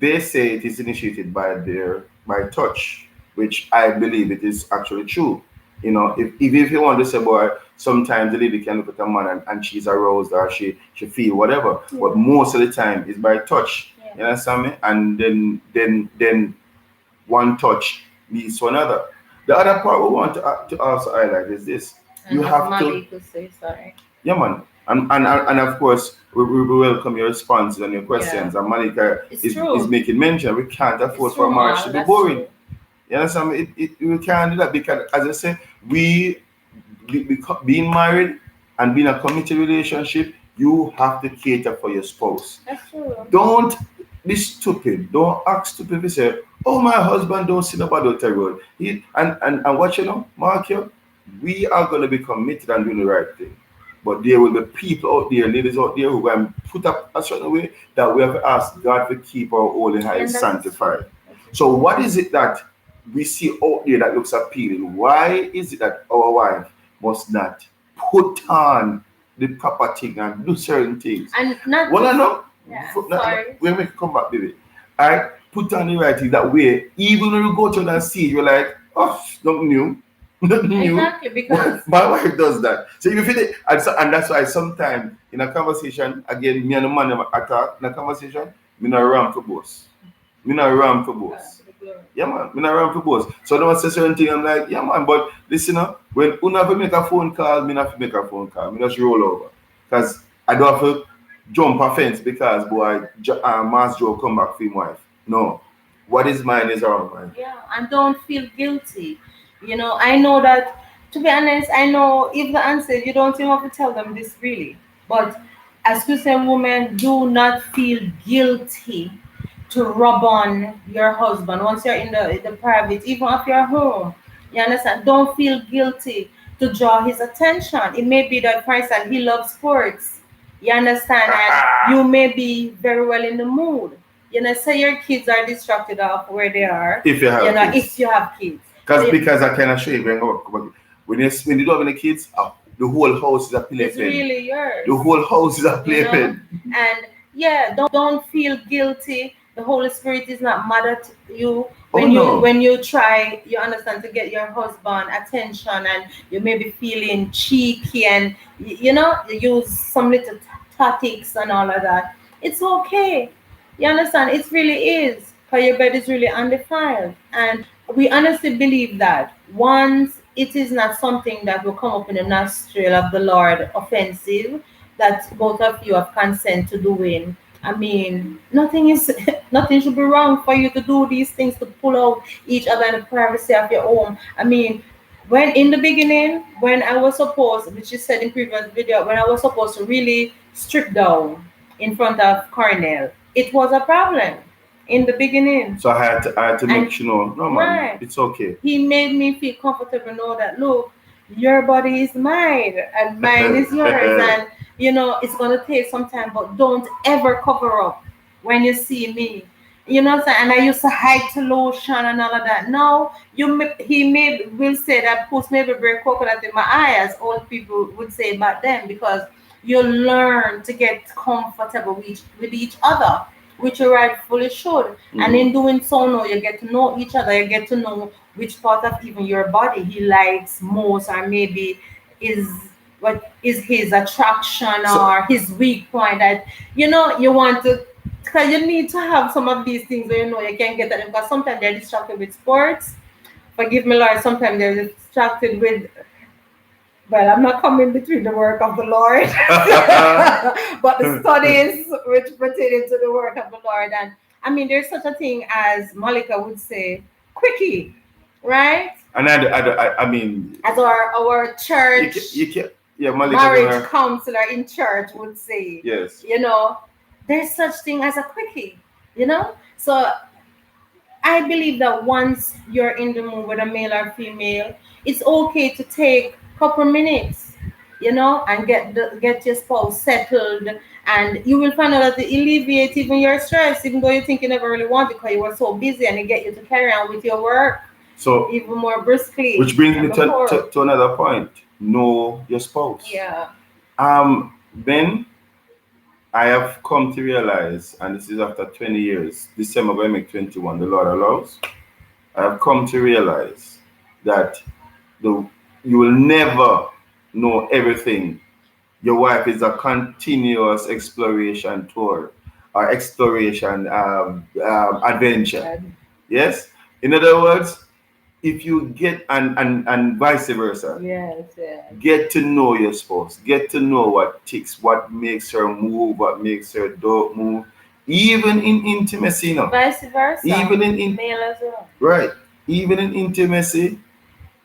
they say it is initiated by touch, which I believe it is actually true. If you want to say, boy, sometimes the lady can look at a man and she's aroused or she feel whatever, but Yeah. most of the time it's by touch. Yeah. You understand me? And then one touch leads to another. The other part we want to also highlight is this: you And as have to, Mali could say, sorry. yeah, man. And of course, we welcome your responses and your Yeah. questions. And Malika It's is true. making mention we can't It's afford for true, a marriage to Mal. be That's boring. true. You understand? We can't do that because, as I say, being married and being a committed relationship, you have to cater for your spouse. That's true. Don't be stupid. Don't act stupid. We say, "Oh, my husband don't see nobody out the road." And what Mark, we are going to be committed and doing the right thing. But there will be people out there, ladies out there, who will put up a certain way that we have to ask God to keep our holy high And that is true. sanctified. That is So, true. what is it that we see out there that looks appealing? Why is it that our wife must not put on the proper thing and do certain things? And not Well, I just know. Yeah. Sorry. When we come back, baby, I put on the right thing that way. Even when you go to that seat, you're like, oh, nothing new, nothing new. Exactly, because My wife does that. So you feel it, and that's why sometimes in a conversation, again, me and the man attack in a conversation, me not ram for boss. Me not ram for boss. Yeah, man. Me not run for boss. So don't say certain thing. I'm like, yeah, man. But listen up. When you have to make a phone call, me not have to make a phone call. Me just roll over. Because I don't have to jump a fence because, boy, Mass Joe come back for his wife. No. What is mine is our mine. yeah, and don't feel guilty. I know that, to be honest, I know if the answer, you don't even have to tell them this really. But as Christian women, do not feel guilty to rub on your husband once you're in the private, even if you're home. You understand? Don't feel guilty to draw his attention. It may be that, for instance, he loves sports. You understand? And you may be very well in the mood. Say your kids are distracted of where they are. If you have kids. If you have kids. Because I can assure you, when you don't have any kids, the whole house is a playpen. It's really yours. The whole house is a playpen. And yeah, don't feel guilty. The Holy Spirit is not mad at you when you try, you understand, to get your husband attention, and you may be feeling cheeky, and you use some little tactics and all of that. It's okay. You understand? It really is, because your bed is really undefiled. And we honestly believe that once it is not something that will come up in the nostril of the Lord offensive, that both of you have consent to doing. I mean, nothing is nothing should be wrong for you to do these things, to pull out each other in the privacy of your home. I mean, when in the beginning, when I was supposed, which is said in previous video, when I was supposed to really strip down in front of Cornell, it was a problem in the beginning. So I had to make sure, no man, right, it's okay. He made me feel comfortable, know that, look, your body is mine and mine is yours, and it's gonna take some time, but don't ever cover up when you see me. And I used to hide to lotion and all of that. Now he will say that puss maybe break coconut in my eye, as old people would say back then, because you learn to get comfortable with each other, which you rightfully should. And in doing so, now you get to know each other. You get to know which part of even your body he likes most, or maybe is what is his attraction or his weak point, that you want to. Because you need to have some of these things so you can get at them. Because sometimes they're distracted with sports. Forgive me, Lord. Sometimes they're distracted with. Well, I'm not coming between the work of the Lord, but the studies which pertain to the work of the Lord. And I mean, there's such a thing as Malika would say, quickie, right? And I mean, as our church, Malika, marriage counselor in church would say, yes, there's such thing as a quickie, So I believe that once you're in the mood with a male or female, it's okay to take couple minutes, and get your spouse settled, and you will find out that it alleviates even your stress, even though you think you never really want it because you were so busy, and it get you to carry on with your work so even more briskly. Which brings me to another point. Know your spouse. Yeah. Then I have come to realize, and this is after 20 years, December going to make 21, the Lord allows, I have come to realize that you will never know everything. Your wife is a continuous exploration tour or exploration adventure. Yes? In other words, if you get, and vice versa, yes. Get to know your spouse, get to know what ticks, what makes her move, what makes her don't move, even in intimacy, vice versa, even in male as well, right, even in intimacy,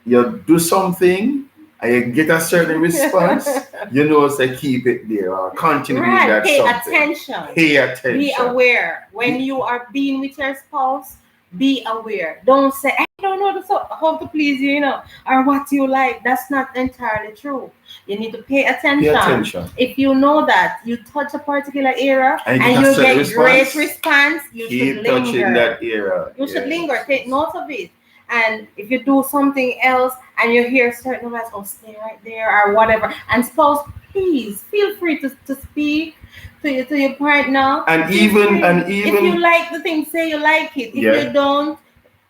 you do something and you get a certain response, say keep it there or continue doing that. Pay attention, be aware when you are being with your spouse. Be aware. Don't say, I don't know how to please you, or what you like. That's not entirely true. You need to pay attention. If you know that you touch a particular area and you get great response, you should linger. Keep touching that area. You should linger. Take note of it. And if you do something else and you hear certain words, stay right there or whatever. And spouse, please feel free to speak to your partner. And Feel even free. and If you even like the thing, say you like it. If yeah. you don't,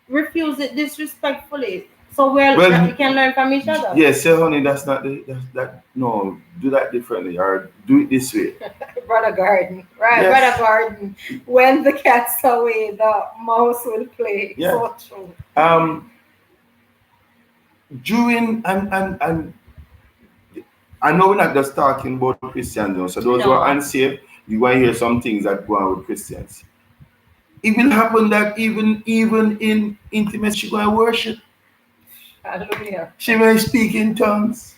refuse it disrespectfully. So that we Well, can learn from each other. yes, say honey, that's not the that no, do that differently or do it this way. Brother Garden, right? Brother Yes. Garden. When the cat's away, the mouse will play. Yeah. So true. Um during and I know we're not just talking about Christians though. So those who are No, unsaved, you want to hear some things that go on with Christians. It will happen that even in intimacy she going to worship. hallelujah. She may speak in tongues.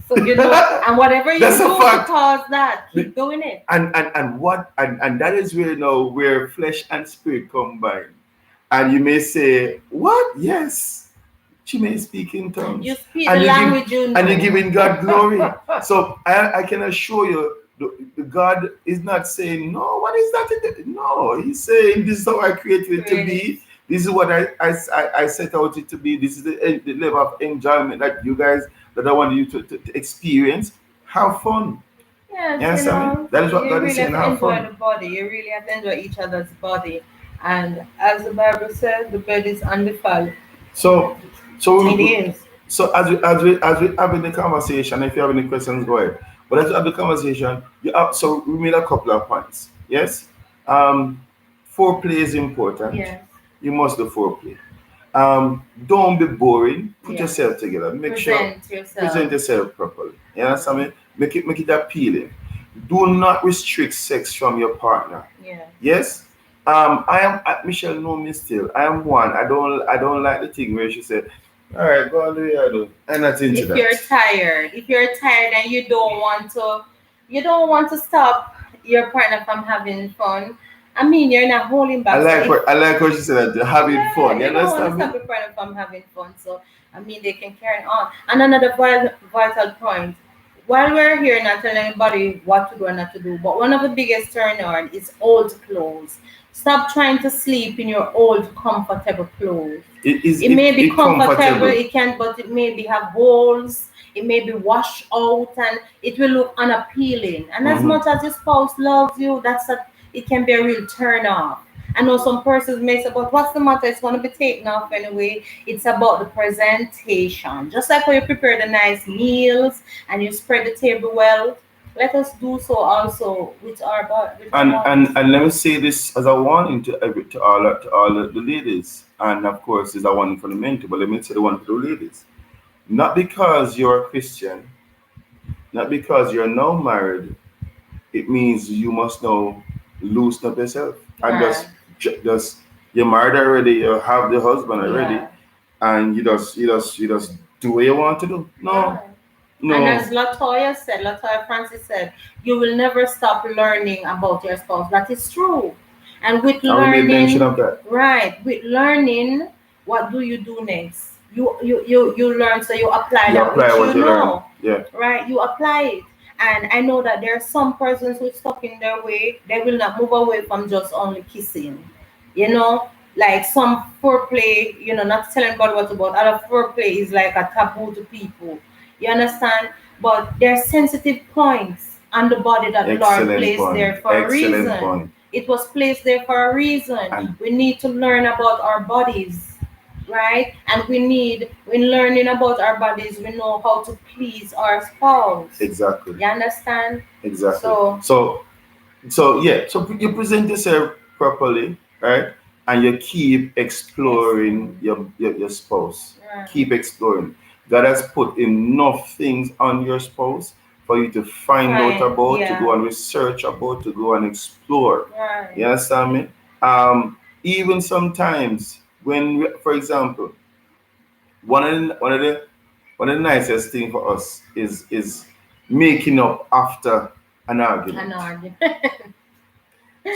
So you know, and whatever you That's a do to fact. cause that, keep doing it. And that is where now where flesh and spirit combine. And you may say, what? Yes, she may speak in You tongues. speak the And language you and you're know. giving God glory. So I can assure you the God is not saying, no, what is that? No, he's saying this is how I created it to Created. be. This is what I set out it to be. This is the level of enjoyment that you guys that I want you to experience. Have fun. Yes, Yes, I mean that is what you God is really saying. have to Have enjoy fun. the body. You really have to enjoy each other's body. And as the Bible says, the bed is undefiled. So It so is. so as we having the conversation, if you have any questions, go ahead. But as we have the conversation, so we made a couple of points. Yes, foreplay is important. Yes. You must do foreplay. Don't be boring. Put Yeah. yourself together. Make sure Present yourself. present yourself properly. You understand me? Make it appealing. Do not restrict sex from your partner. Yeah. Yes. I am Michelle know me still. I am one. I don't like the thing where she said, all right, go on do your do. I'm not into that. If you're tired and you don't want to stop your partner from having fun. I mean, you're not holding I back. So like if what I like what she said that having yeah, fun. You you don't want to understand stop me? your partner from having fun. So I mean, they can carry on. And another vital point. While we're here, not telling anybody what to do or not to do, but one of the biggest turn on is old clothes. Stop trying to sleep in your old comfortable clothes. It is It may be it comfortable, comfortable. it can, but it maybe have holes. It may be washed out, and it will look unappealing. And as Hmm. much as your spouse loves you, it can be a real turn off. I know some persons may say, but what's the matter? It's going to be taken off anyway. It's about the presentation. Just like how you prepare the nice meals and you spread the table well, let us do so also with our bodies. And let me say this as a warning to all the ladies, and of course, is a warning for the men too. But let me say the one for the ladies. Not because you're a Christian, not because you're now married, it means you must now loosen up yourself and Right. just you're married already, you have the husband already, Yeah. and you just do what you want to do. No, Right. And no. as Latoya Francis said, you will never stop learning about your spouse. That is true. And with And we made mention learning, of that. right, with learning, what do you do next? You learn, so you apply You that apply which what you you learn. know, Yeah, right? You apply it. And I know that there are some persons who stuck in their way, they will not move away from just only kissing. You know, like some foreplay, not telling about what about other foreplay is like a taboo to people. You understand? But there are sensitive points on the body that the Lord excellent placed point. there for a Excellent reason. point. It was placed there for a reason. And We need to learn about our bodies, right? And when learning about our bodies, we know how to please our spouse. exactly, You understand? exactly. So, So yeah, so you present yourself properly, right? And you keep exploring explain. your spouse. Right. Keep exploring. God has put enough things on your spouse for you to find out Fine. about, to go Yeah. and research about, to go and explore. You Right. understand me? Even sometimes for example, one of the nicest thing for us is making up after an An argument. argument.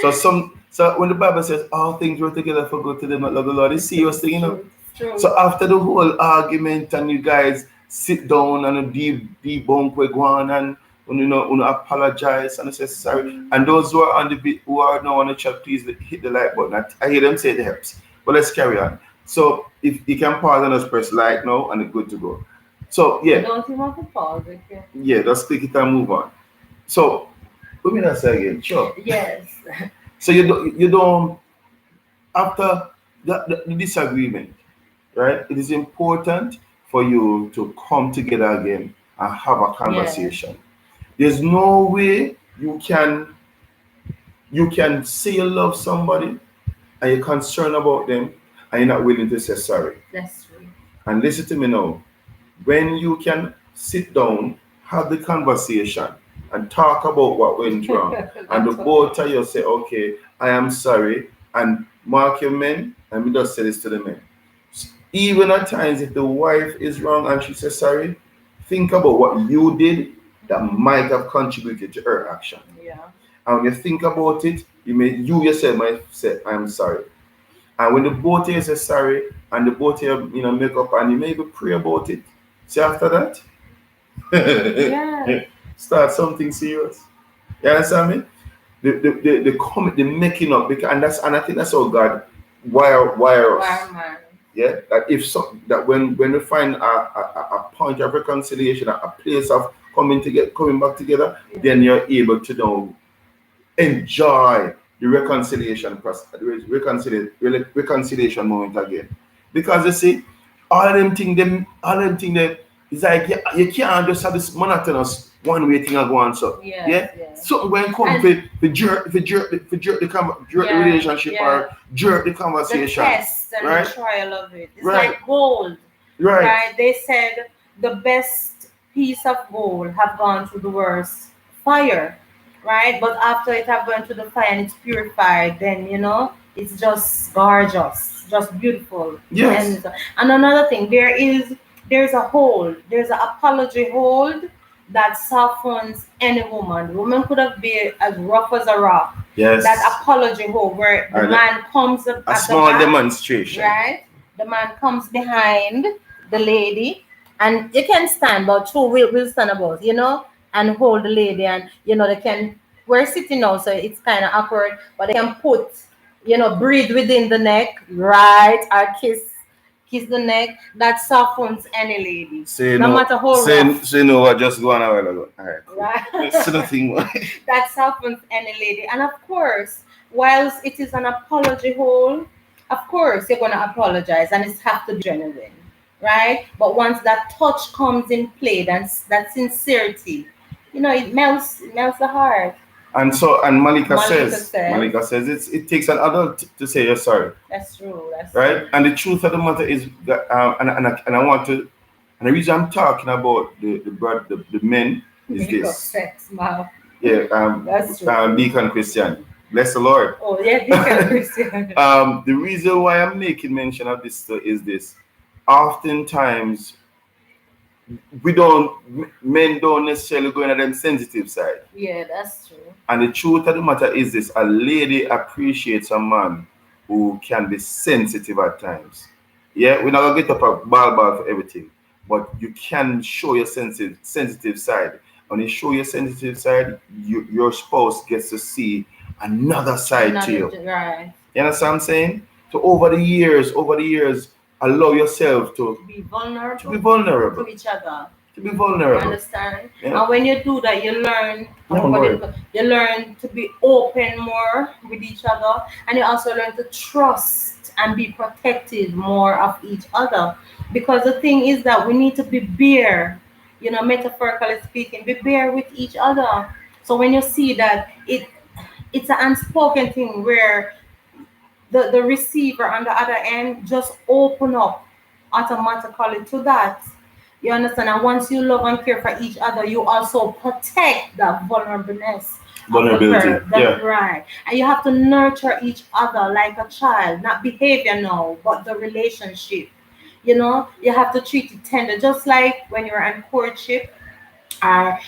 So when the Bible says all things work together for good to them that love the Lord, it's serious It's thing, you know. true. It's true. So after the whole argument and you guys sit down and debunk we go on and apologize and say sorry. And those who are on the beat who are now on the chat, please hit the like button. I hear them say it helps. But let's carry on. So if you can pause and just press like now and it's good to go. So You yeah, don't even have to pause, okay? yeah, let's click it and move on. So let me not say again. Sure. Yes. So you don't after the disagreement, right? It is important for you to come together again and have a Yes. conversation. There's no way you can say you love somebody and you're concerned about them and you're not willing to say sorry. That's true. And listen to me now. When you can sit down, have the conversation, and talk about what went wrong, and the That's what. both of you say, okay, I am sorry, and mark your men, and we just say this to the men. Even at times, if the wife is wrong and she says sorry, think about what you did that might have contributed to her action. Yeah. And when you think about it, you yourself might say, I'm sorry. And when the both of you say sorry and the both of you make up and you maybe pray about it. See after that, Yeah. start something serious. You understand me? The making up because and I think that's how God wire us. Wire man. Yeah, that if so that when we find a point of reconciliation, a place of coming back together, Yeah. then you're able to know enjoy the reconciliation process, the reconciliation moment again. Because you see, all them thing them it's like you can't just have this monotonous one way thing go on so. Yes. Yeah. Yes. Something when come And jerk the yeah. relationship Yeah. or jerk the The conversation. test and the Right? trial of it. It's Right. like gold, Right. right? They said the best piece of gold have gone through the worst fire, right? But after it have gone through the fire and it's purified, then it's just gorgeous, just beautiful. Yes. And another thing, there's a hold, there's an apology hold that softens any woman. The woman could have been as rough as a rock. Yes. That apology hold where the And man comes up a at the small back, demonstration. right? The man comes behind the lady, and you can stand, but two will stand above, and hold the lady, and they can. We're sitting now, so it's kind of awkward, but they can put, breathe within the neck, right, or kiss the neck. That softens any lady, So you no know, matter how rough, so you know what just going a while ago. All right, cool. So right? nothing more. That softens any lady. And of course, whilst it is an apology hole, of course you're gonna apologize and it has to be genuine, right? But once that touch comes in play, that sincerity, it melts the heart. And Malika Malika says, says, it takes an adult to say you're sorry, that's true, that's right? true. And the truth of the matter is that, and I want to, and the reason I'm talking about the men is Make up this. sex, mouth. Yeah, That's true. Deacon Christian, bless the Lord. Oh yeah, Deacon Christian. The reason why I'm making mention of this is this. Oftentimes, men don't necessarily go into them sensitive side. Yeah, that's true. And the truth of the matter is this: a lady appreciates a man who can be sensitive at times. Yeah, we're not gonna get up a ball for everything, but you can show your sensitive side. When you show your sensitive side, your spouse gets to see another side to you. Right. You understand what I'm saying? So over the years, allow yourself To be vulnerable. to be vulnerable, To each other. to be You vulnerable. understand? Yeah. And when you do that, you learn. Don't worry. You learn to be open more with each other, and you also learn to trust and be protective more of each other. Because the thing is that we need to be bare, metaphorically speaking, be bare with each other. So when you see that it's an unspoken thing where the receiver on the other end just open up automatically to that. You understand? And once you love and care for each other, you also protect that vulnerableness of the Vulnerability. That's Yeah. right. And you have to nurture each other like a child, not behavior now, but the relationship. You have to treat it tender, just like when you're in courtship, or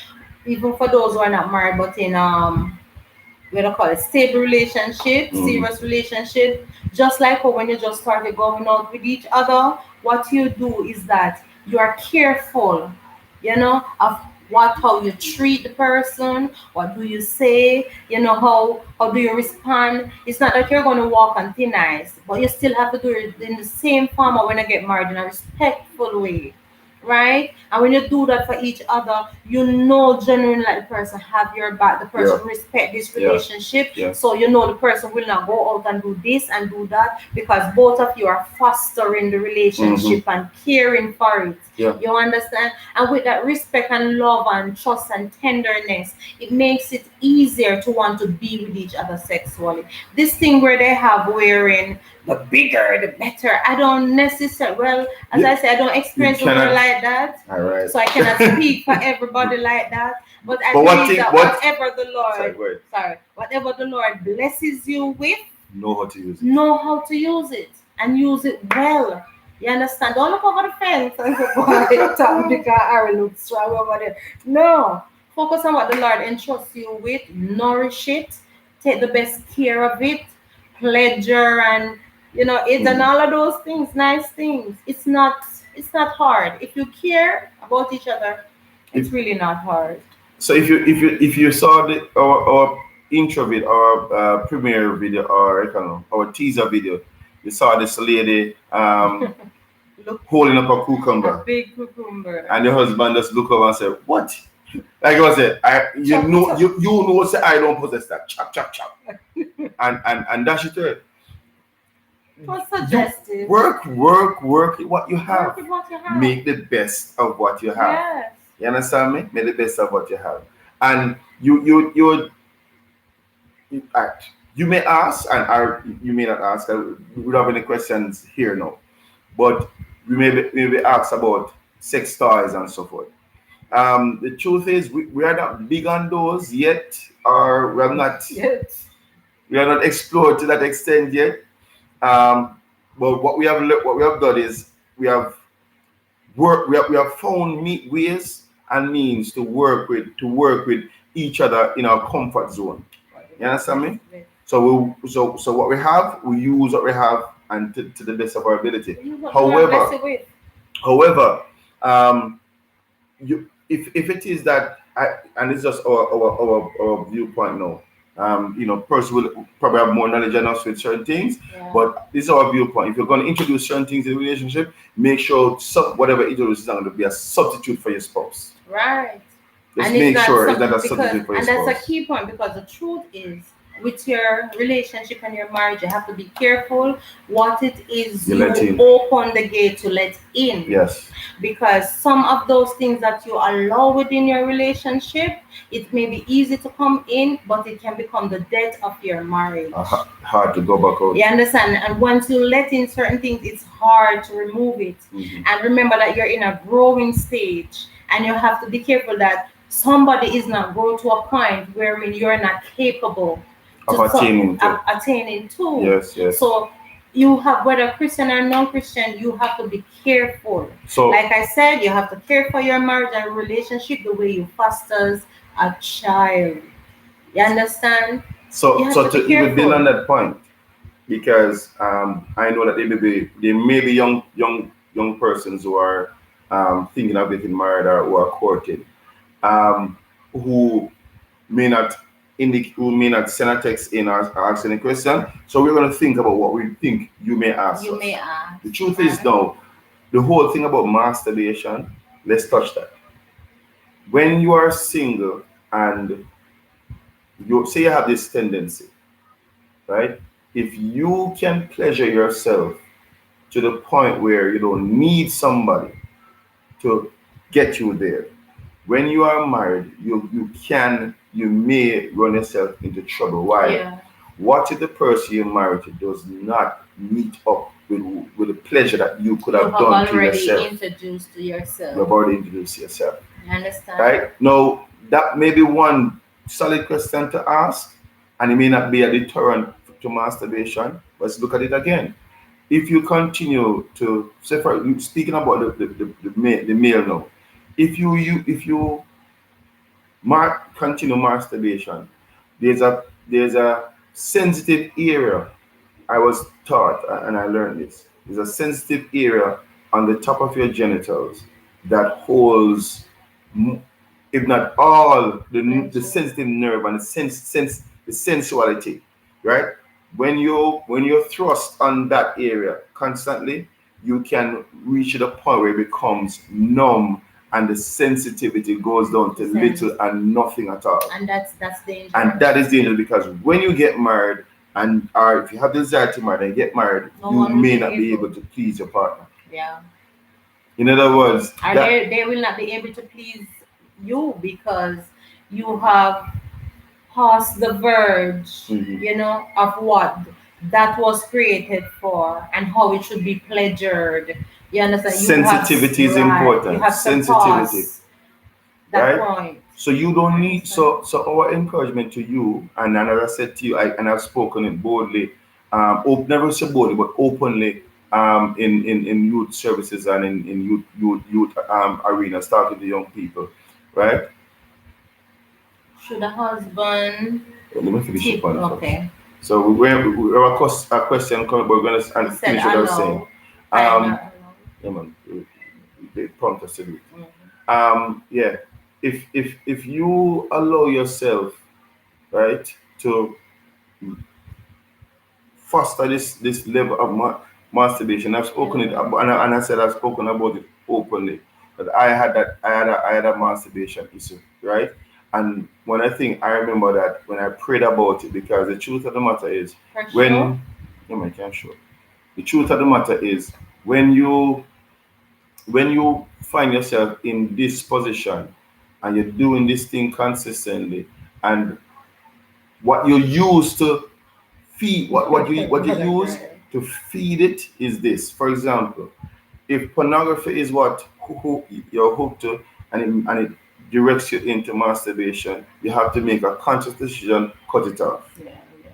even for those who are not married, but in we don't call it stable relationship, serious relationship. Just like when you just started going out with each other, what you do is that you are careful, of how you treat the person, what do you say, how do you respond. It's not that you're going to walk on thin ice, but you still have to do it in the same form when you get married in a respectful way, right? And when you do that for each other, you know genuinely like the person have your back, the person respect this relationship. So you know the person will not go out and do this and do that because both of you are fostering the relationship and caring for it. You understand? And with that respect and love and trust and tenderness, it makes it easier to want to be with each other sexually. This thing where they have wearing the bigger the better. I don't necessarily, well, as I say, I don't experience something like that. All right. So I cannot speak for everybody like that. But I believe that whatever the Lord, whatever the Lord blesses you with, know how to use it. Know how to use it and use it well. You understand? Don't look over the fence and say, boy, Tom, Dick, and Harry look strong over there. No. Focus on what the Lord entrusts you with. Nourish it. Take the best care of it. Pleasure and it and all of those things, nice things. It's not hard. If you care about each other, it's really not hard. So if you saw our intro video, our premiere video, or I don't know, our teaser video, you saw this lady holding up a cucumber, a big cucumber, and the husband just look over and say, "What?" Like I said, you know, say I don't possess that. Chop, chop, chop, and dash it to it. What's suggestive? Work what you have. Make the best of what you have. Yes. You understand me? Make the best of what you have. And you act. You may ask, and you may not ask. We don't have any questions here now, but we maybe ask about sex toys and so forth. The truth is, we are not big on those yet, or we have not yet. We are not explored to that extent yet. But what we have done is we have found ways and means to work with each other in our comfort zone. You understand me? So what we have, we use what we have and to the best of our ability. However, if it is that and it's just our viewpoint now. Person will probably have more knowledge than us with certain things, but this is our viewpoint. If you're going to introduce certain things in a relationship, make sure whatever introduces is not going to be a substitute for your spouse. Right. Just make sure it's not a substitute for your spouse. And that's a key point, because the truth is, with your relationship and your marriage, you have to be careful what it is you open the gate to let in. Yes. Because some of those things that you allow within your relationship, it may be easy to come in, but it can become the death of your marriage. Hard to go back out. You understand? And once you let in certain things, it's hard to remove it. Mm-hmm. And remember that you're in a growing stage, and you have to be careful that somebody is not growing to a point wherein you're not capable of attaining to. Yes. So you have, whether Christian or non-Christian, you have to be careful. So, like I said, you have to care for your marriage and relationship the way you fosters a child. You understand? So to even build on that point, because I know that there may be young persons who are thinking of getting married or who are courting, who may not send a text in or ask any question. So we're going to think about what we think you may ask us. The truth is, now, the whole thing about masturbation, let's touch that. When you are single and you say you have this tendency, right? If you can pleasure yourself to the point where you don't need somebody to get you there, when you are married, you may run yourself into trouble. Why? Yeah. What if the person you're married to does not meet up with the pleasure that you could have done to yourself? You have already introduced to yourself. You have already introduced yourself. I understand. Right? Now, that may be one solid question to ask, and it may not be a deterrent to masturbation. Let's look at it again. If you continue to, say, speaking about the male now, if you continue masturbation, there's a sensitive area. I was taught, and I learned this. There's a sensitive area on the top of your genitals that holds, if not all, the sensitive nerve and the sensuality, right? When you're thrust on that area constantly, you can reach to the point where it becomes numb and the sensitivity goes down to little and nothing at all. And that's dangerous. And that is dangerous because when you get married, and or if you have the desire to marry and get married, No you one will may be not be able. able to please your partner. Yeah. In other words, Or that they will not be able to please you because you have passed the verge, Mhm. of what that was created for and how it should be pleasured. You understand? sensitivity is Right. You important. have to Sensitivity, pass that right? point. So you don't need Understand? so our encouragement to you, and as I said to you, and I've spoken it boldly, never say boldly, but openly, in youth services and in youth arena, start with the young people, right? Should a husband Let me finish the tip? point first. Okay. So we have a question coming, but we're gonna You said finish what I was saying. allow. Final Um, allow. yeah, man, they prompt us to do it. Mhm. Yeah, if you allow yourself, right, to foster this level of masturbation. I've spoken it, and I said I've spoken about it openly. That I had a masturbation issue, right? And when I remember that when I prayed about it, because the truth of the matter is For sure. when no, I can't show. The truth of the matter is when you find yourself in this position and you're doing this thing consistently, and what you use to feed what you use Right. to feed it is this. For example, if pornography is what you're hooked to, and it directs you into masturbation, you have to make a conscious decision, cut it off. Yeah, yeah.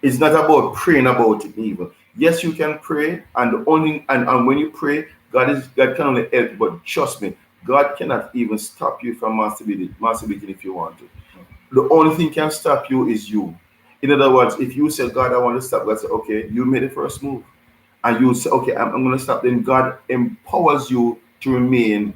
It's not about praying about it even. Yes, you can pray, and the only and when you pray, God can only help you, but trust me, God cannot even stop you from masturbating if you want to. The only thing can stop you is you. In other words, if you say, God, I want to stop, God say, okay, you made the first move. And you say, okay, I'm going to stop, then God empowers you to remain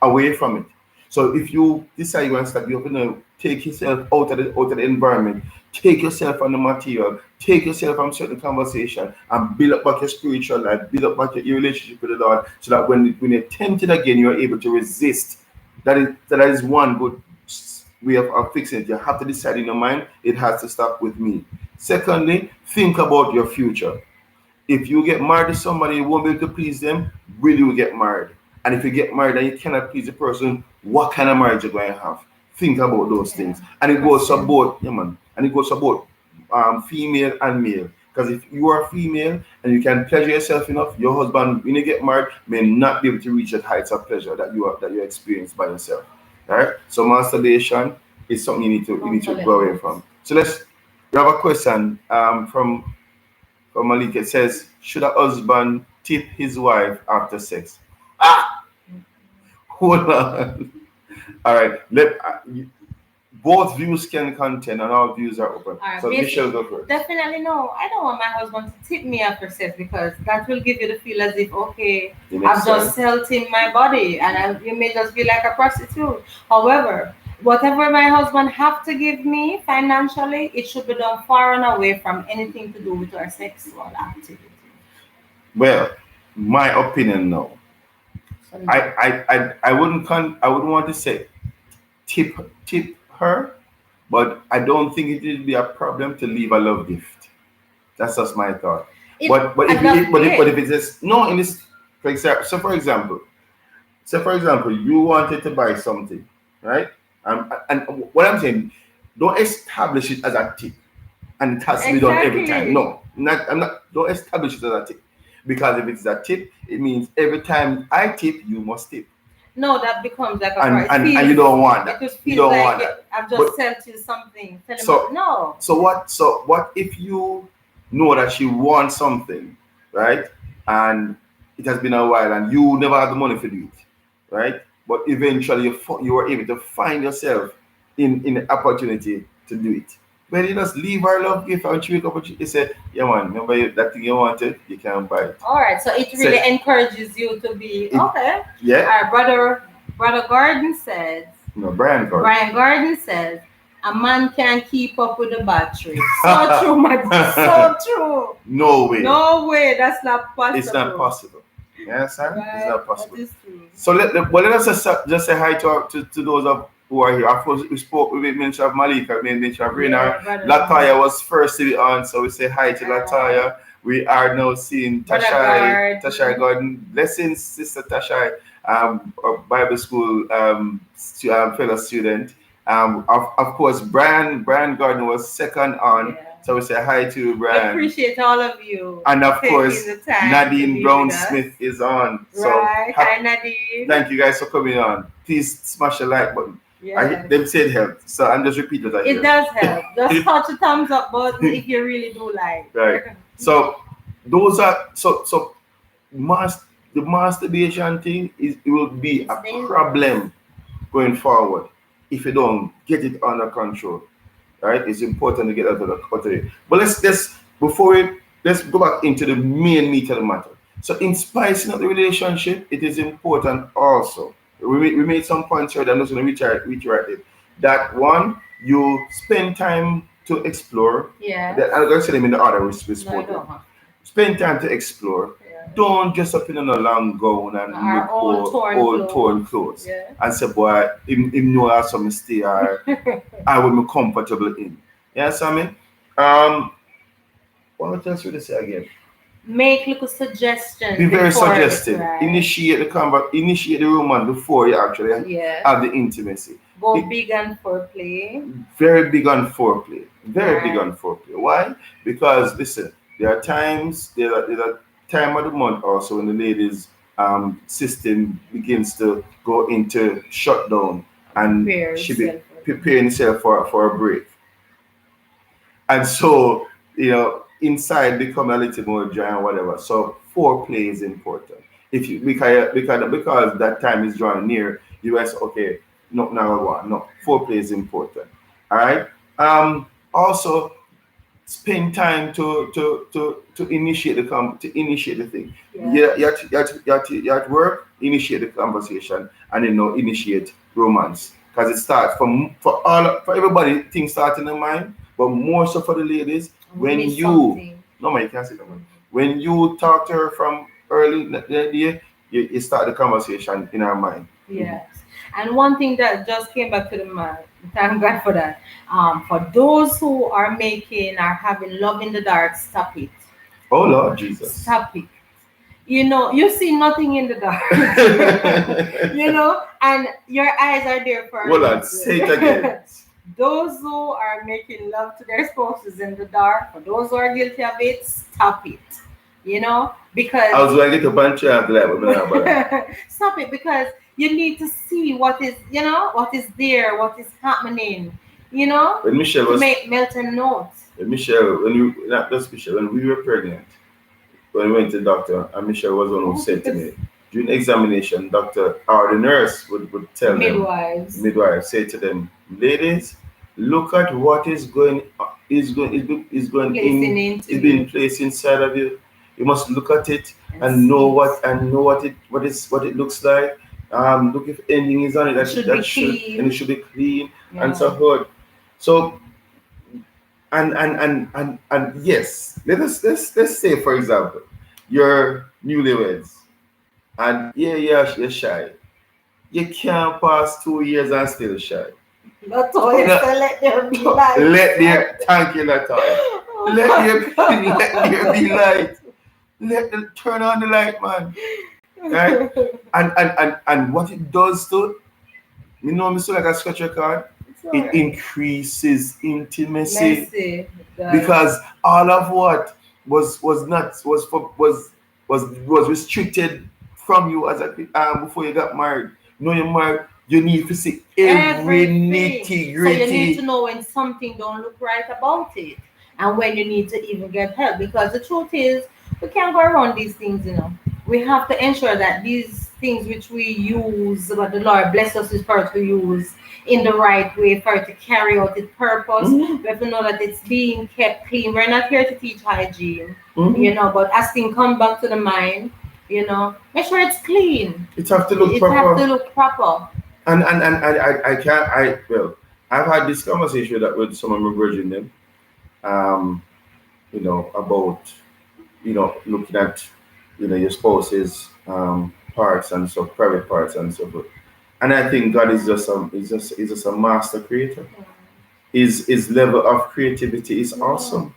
away from it. So if you decide you want to start, you have to take yourself out of the environment, take yourself from the material, take yourself from certain conversation, and build up back your spiritual life, build up back your relationship with the Lord, so that when you're tempted again, you're able to resist. That is one good way of fixing it. You have to decide in your mind, it has to stop with me. Secondly, think about your future. If you get married to somebody, you won't be able to please them, will you get married? And if you get married and you cannot please the person, what kind of marriage you're going to have? Think about those Yeah. things. And it goes to Question. both, yeah, man. And it goes to both female and male. Because if you are female and you can pleasure yourself enough, your husband, when you get married, may not be able to reach the heights of pleasure that you experience by yourself. All right? So masturbation is something you need to Don't go let away go. from. So we have a question from Malik. It says, should a husband tip his wife after sex? Ah, hold on. All right. Both views can contend, and all views are open. Alright, So Michelle, basically, go first. definitely no. I don't want my husband to tip me after sex because that will give you the feel as if, okay, The next I've just time. sold him my body and you may just be like a prostitute. However, whatever my husband have to give me financially, it should be done far and away from anything to do with our sexual activity. Well, my opinion, no. So I no. I wouldn't want to say tip tip her, but I don't think it would be a problem to leave a love gift. That's just my thought. It But I if love it, but if it. it's just no in this, for example, so for example, you wanted to buy something, right? And what I'm saying, don't establish it as a tip, and it has to be done every time. Exactly. No, not I'm not. Don't establish it as a tip, because if it's a tip, it means every time I tip, you must tip, No, that becomes like a and price. and, and you don't want It that. just You feels don't like want that. I've But just sent you something. Tell him so no. so what if you know that she wants something, right? And it has been a while, and you never had the money to do it, right? But eventually you were able to find yourself in the opportunity to do it. Well, you just leave our love gift and she wake up and she say, yeah man, remember that thing you wanted, you can buy it. All right, so it really Say encourages you to be it, okay. yeah. Our brother Gordon says. No, Brian called. Brian Gordon says, a man can't keep up with the battery. So true, man. So true. No way. No way. That's not possible. It's not possible. You understand? Right? It's not possible. That is true. So let us just say hi to those who are here. Of course, we mentioned Malika, we mentioned Rina. Lataya was first to be on, so we say hi to Lataya. We are now seeing Tashai Gordon. Blessings, Sister Tashai, a Bible school fellow student. Of course, Brian Gordon was second on. Yeah. So we say hi to Brian. I appreciate all of you. And of course, Nadine Brown Smith is on. So right. Hi, Nadine. Thank you guys for coming on. Please smash the like button. Yeah. Them said help. So I'm just repeating that. It does help. Just touch the thumbs up button if you really do like. Right. So those are the masturbation thing it will be a problem going forward if you don't get it under control. Right, it's important to get out of the. But let's go back into the main meat of the matter. So in spicing up the relationship, it is important also. We made some points here that I'm just going to reiterate it. That one, you spend time to explore. Yeah. I'm going to say them in the order we spoke. No, spend time to explore. Yeah. Don't dress up in a long gown and old torn clothes. Yeah. And say, boy, him know I some stay I will be comfortable in. You understand me? What else would I say again? Make little suggestions. Be very suggestive. Right. Initiate the romance before you actually have the intimacy. Go big on foreplay. Very big on foreplay. Big on foreplay. Why? Because listen, there are times there's a time of the month also when the ladies' system begins to go into shutdown and she be preparing herself for a break. And so, inside become a little more dry and whatever. So foreplay is important. If you because that time is drawing near, you guys okay, no, foreplay is important. All right. Also spend time to initiate the thing. Yeah. You at work, initiate the conversation, and initiate romance. Because it starts for everybody, things start in the mind, but more so for the ladies. When you can't say that one. When you talk to her from early in the day, you start the conversation in her mind. Yes. And one thing that just came back to the mind, thank God for that. For those who are having love in the dark, stop it. Oh Lord Jesus. Stop it. You see nothing in the dark. And your eyes are there for hold on, say it again. Those who are making love to their spouses in the dark, for those who are guilty of it, stop it. Because I was going to get a bunch of that. Stop it, because you need to see what is there, what is happening. When Michelle was make Milton notes. When we were pregnant, when we went to the doctor, and Michelle was one who said to me, during examination, doctor or the nurse would tell midwives say to them, ladies, look at what is being placed inside of you. You must look at it and know what it looks like. Look if anything is on it it should be clean and so forth. So and yes, let's say for example, you're newlyweds and you're shy. You can't pass 2 years and still shy. Latoya, let there be light. Thank you, Latoya. Let there be light. Turn on the light, man. Right? And what it does to, like a scratch record, it increases intimacy. Because all of what was restricted from you as a before you got married. You're married, you need to see every nitty gritty. So you need to know when something don't look right about it, and when you need to even get help. Because the truth is, we can't go around these things. We have to ensure that these things which we use, what the Lord bless us with, for to use in the right way, for it to carry out its purpose. We have to know that it's being kept clean. We're not here to teach hygiene, but as things come back to the mind, make sure it's clean. It have to look proper. And I've had this conversation with some of my brethren them, um, about looking at your spouse's parts and so private parts and so forth. And I think God is just a master creator. His level of creativity is awesome.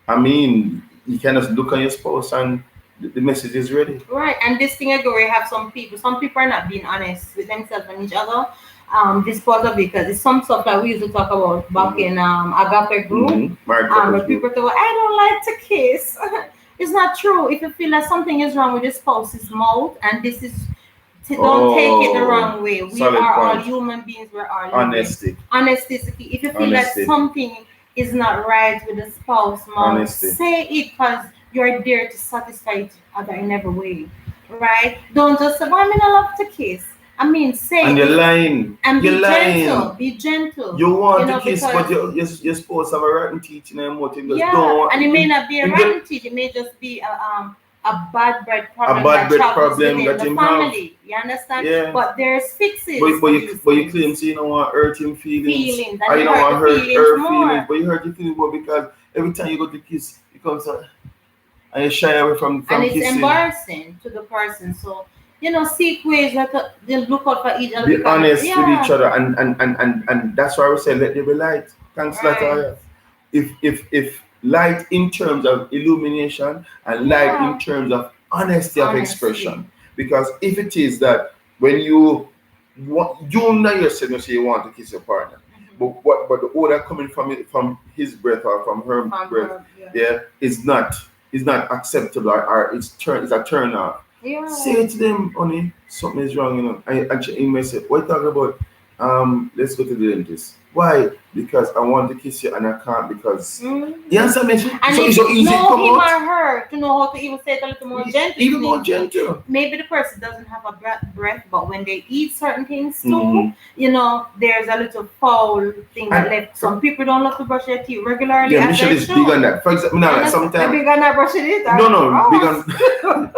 I mean, you can just look on your spouse and the message is ready. Right, and this thing again, we have some people. Some people are not being honest with themselves and each other. This part of it, because it's some stuff that we used to talk about back in Agape group. Where people Group. say, "Well, I don't like to kiss." It's not true. If you feel that something is wrong with your spouse's mouth, and this is don't take it the wrong way. We Solid are all point. human beings. We're all living. Honesty. Honesty is the key. If you feel that Honesty. something is not right with the spouse mouth, Honesty. say it, because you're there to satisfy each other in every way, right? Don't just say, "Well, I mean, I love to kiss." I mean, say And it. you're lying. And be You're lying. gentle. Be gentle. You want to kiss, because- but you're supposed to have a rotten teeth in your mouth. You just yeah, don't want. and it may not be a you rotten teeth. It may just be a bad bread problem bad that bread travels problem within that the him family. You understand? Yeah. But there's fixes. But for you these claim things. so you don't want to hurt him feelings. And Or you you don't want to hurt the hurt feelings her more. feelings. But you hurt your feelings more because every time you go to kiss, it comes out and you shy away from and it's kissing. embarrassing to the person. So seek ways that they look out for each other. Be because- honest yeah. with each other, and that's why we say let there be light. Thanks, Right. Latoya. If light in terms of illumination and light in terms of honesty of expression, because if it is that when you know yourself, you say you want to kiss your partner, but the odor coming from his breath or from her breath, is not acceptable or it's a turn off. Yeah. Say it to them, honey, something is wrong, I actually may say, what are you talking about? Let's go to the dentist. Why? Because I want to kiss you and I can't because you understand me? And So it's so easy to know come him out. or her to know how to even say it a little more gentle. Even more gentle. Maybe the person doesn't have a breath, but when they eat certain things too, there's a little foul thing that left. Some people don't love to brush their teeth regularly. Yeah, Michelle is big on that. For example, sometimes they're big on that brushing it. No, big on.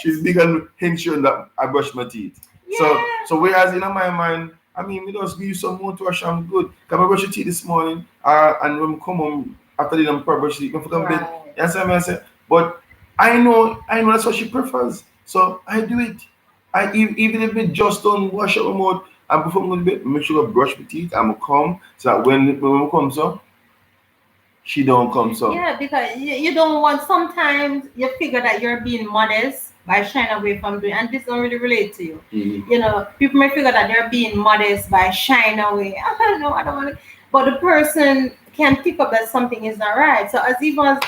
She's big on ensuring that I brush my teeth. Yeah. So whereas in my mind, I mean, we just give you some mouthwash. I'm good. Can I brush your teeth this morning? And when we come home after dinner, I'm brush your teeth. If I come bed, yes, I say. But I know that's what she prefers. So I do it. Even if it just don't wash up my mouth, and before I go to bed, make sure I brush my teeth. I'm come so that when we come so. She don't come so. Yeah, because you don't want. Sometimes you figure that you're being modest by shying away from doing, and this don't really relate to you. Mm-hmm. People may figure that they're being modest by shying away. I don't want to. But the person can pick up that something is not right. So as even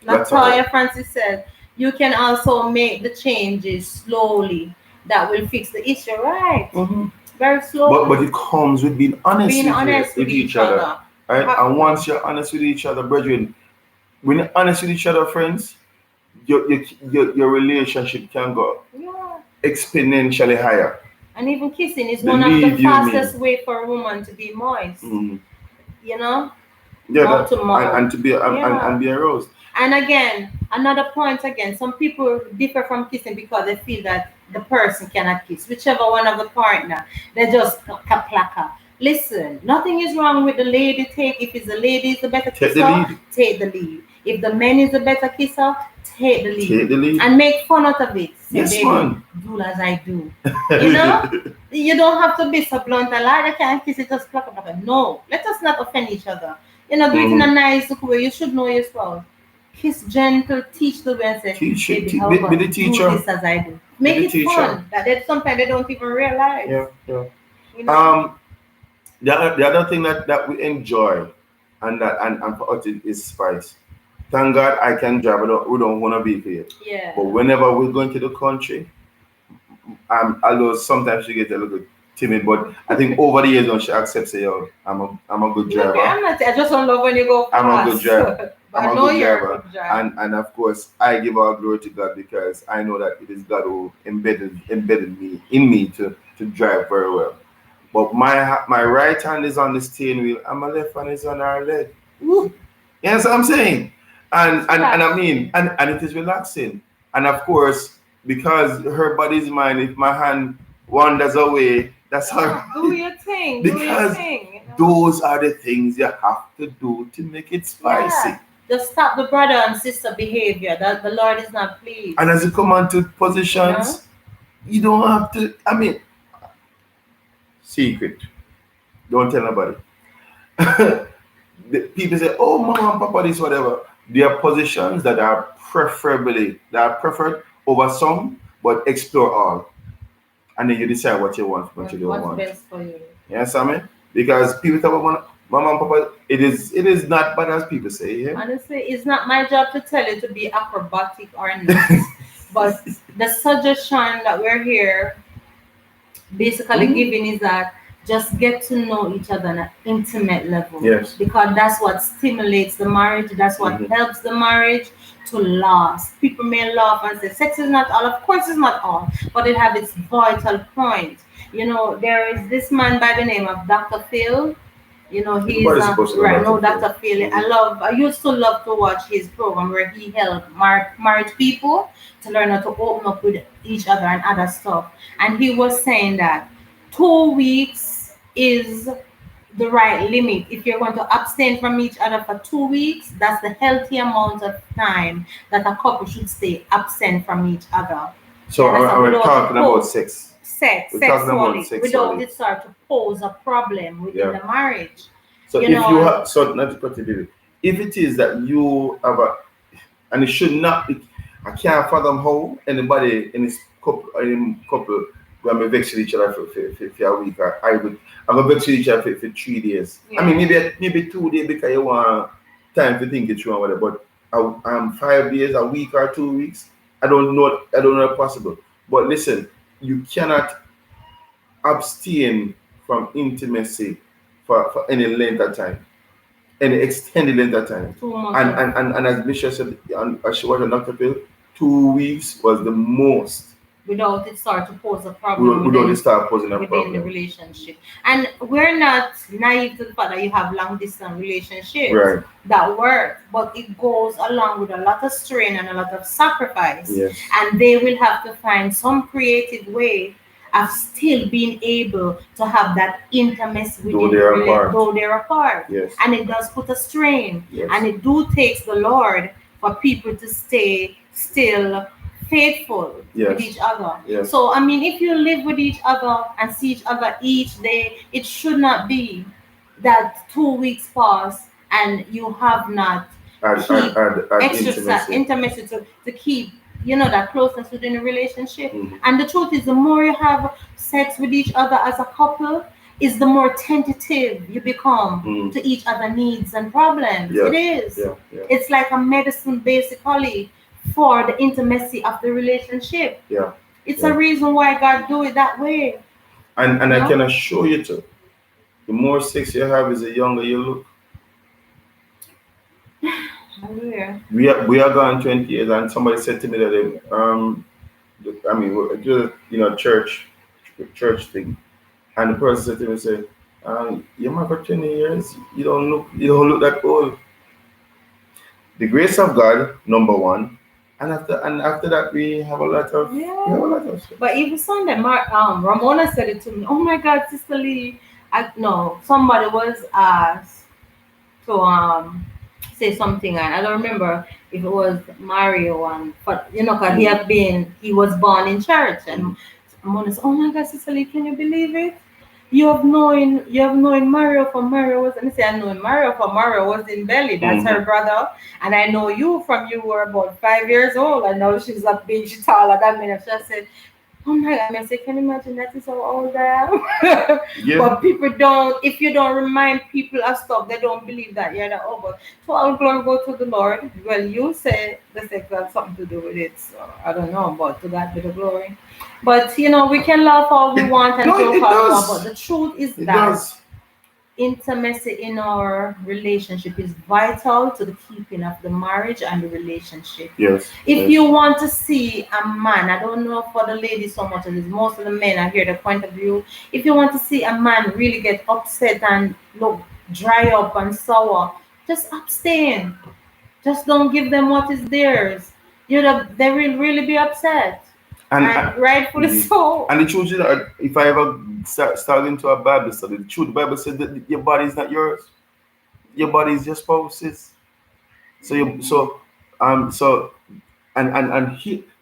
Latoya Francis said, you can also make the changes slowly that will fix the issue, right? Mm-hmm. Very slowly. But it comes with being honest with each other. Right? And once you're honest with each other, brethren, when you're honest with each other, friends, your relationship can go exponentially higher. And even kissing is one of the fastest way for a woman to be moist. Mm-hmm. Yeah, and to be and be aroused. And again, another point some people differ from kissing because they feel that the person cannot kiss, whichever one of the partner, they just plaka. Listen, nothing is wrong with the lady. If it's the lady is the better kisser, take the lead. If the man is the better kisser, take the lead. And make fun out of it. Say, yes, baby, man. do as I do. You don't have to be so blunt and like, I can't kiss it, just plaka. No, let us not offend each other. Do it in a nice way. You should know your spouse. Kiss gentle, teach the way and say, baby, how about be the teacher. Do this as I do. Make it fun. That sometimes they don't even realize. Yeah. The other thing that we enjoy and for us is spice. Thank God I can drive. We don't want to be here. Yeah. But whenever we're going to the country, although sometimes she gets a little timid, but I think over the years when she accepts it, I'm a good driver. Okay, I just don't love when you go fast. I'm a good driver. I'm a good driver. And of course I give all glory to God because I know that it is God who embedded in me to drive very well. But my right hand is on the steering wheel and my left hand is on our leg. Woo. You know what I'm saying? And I mean, and it is relaxing. And of course, because her body's mine, if my hand wanders away, That's how. Yeah, do your thing, do your Because thing, those are the things you have to do to make it spicy. Yeah. Just stop the brother and sister behavior that the Lord is not pleased. And as you come on to You know? positions, you don't have to. I mean, secret. Don't tell nobody. The people say, "Oh, mama and papa, this whatever." There are positions that are preferred over some, but explore all, and then you decide what you want, what you don't What's want. best for you? Yes, I mean, because people talk about mama and papa, it is not bad as people say. Yeah. Honestly, it's not my job to tell you to be acrobatic or not. But the suggestion that we're here basically Mhm. giving is that just get to know each other on an intimate level, Yes. because that's what stimulates the marriage, that's what Mhm. helps the marriage to last. People may laugh and say sex is not all. Of course it's not all, but it have its vital point. There is this man by the name of Dr. Phil. He's Everybody's supposed to know right Dr. now, Phil. Dr. Phil. Mhm. I used to love to watch his program where he helped married people to learn how to open up with each other and other stuff. And he was saying that 2 weeks is the right limit. If you're going to abstain from each other for 2 weeks, that's the healthy amount of time that a couple should stay absent from each other. You So understand? we're Without it talking about pose sex. We're talking about sexually, without sexually. it start to pose a problem within Yeah. the marriage. So You if know, you and have, so not to cut you, baby. If it is that you have a, and it should not be, I can't fathom how anybody in this couple going to vex with each other for a week. I'm going to vex with each other for 3 days. I mean, yeah. maybe 2 days because you want time to think it through and whatever. But 5 days, a week or 2 weeks, I don't know if possible. But listen, you cannot abstain from intimacy for any length of time, any extended length of time. Too much And of and, and, and as Michelle said, and as she was a doctor pill, 2 weeks was the most without it start to pose a problem we don't start posing a within the problem. relationship. And we're not naive to the fact that you have long distance relationships Right. that work, but it goes along with a lot of strain and a lot of sacrifice. Yes. And they will have to find some creative way of still being able to have that intimacy Though within they the are apart. though they're apart. Yes. And it does put a strain. Yes. And it do takes the Lord for people to stay still faithful with Yes. each other. Yes. So I mean, if you live with each other and see each other each day, it should not be that 2 weeks pass and you have not keep Add exercise intimacy. intimacy to keep that closeness within a relationship. Mhm. And the truth is, the more you have sex with each other as a couple, is the more tentative you become Mhm. to each other needs and problems. It Yes. is. Yeah. Yeah. It's like a medicine basically for the intimacy of the relationship. Yeah. It's a Yeah. reason why God do it that way. And You I know? can assure you too, the more sex you have is the younger you look. Hallelujah. We are gone 20 years, and somebody said to me that I mean, it was, church thing, and the person said to me, say, "You're married for 20 years. You don't look that old." The grace of God, number one, and after that, we have a lot of stuff. But even Sunday, Ramona said it to me. Oh my God, Sister Lee. No, somebody was asked to say something, and I don't remember if it was Mario, and but because he was born in church, and Mhm. Ramona said, "Oh my God, Sister Lee, can you believe it? You have known Mario from Mario was," and I say, "I know Mario from Mario was in belly. That's her Mhm. brother, and I know you from you were about 5 years old, and now she's a big, she taller than me." And she said, "Oh my God," I said, "Can you imagine that is how old I am?" Yeah. But people don't. If you don't remind people of stuff, they don't believe that you're that old. But to all glory go to the Lord. Well, you say the sex has something to do with it, so I don't know, but to God be the glory. But we can laugh all we want and No, joke it all we want, but does. the truth is It that does. intimacy in our relationship is vital to the keeping of the marriage and the relationship. Yes. If Yes. you want to see a man, I don't know for the ladies so much, as most of the men I hear the point of view. If you want to see a man really get upset and look dry up and sour, just abstain. Just don't give them what is theirs. They will really be upset. and rightfully Mhm. so. And the truth is that if I ever start into a Bible study, the truth, the Bible said that your body is not yours. Your body is your spouse's. So you so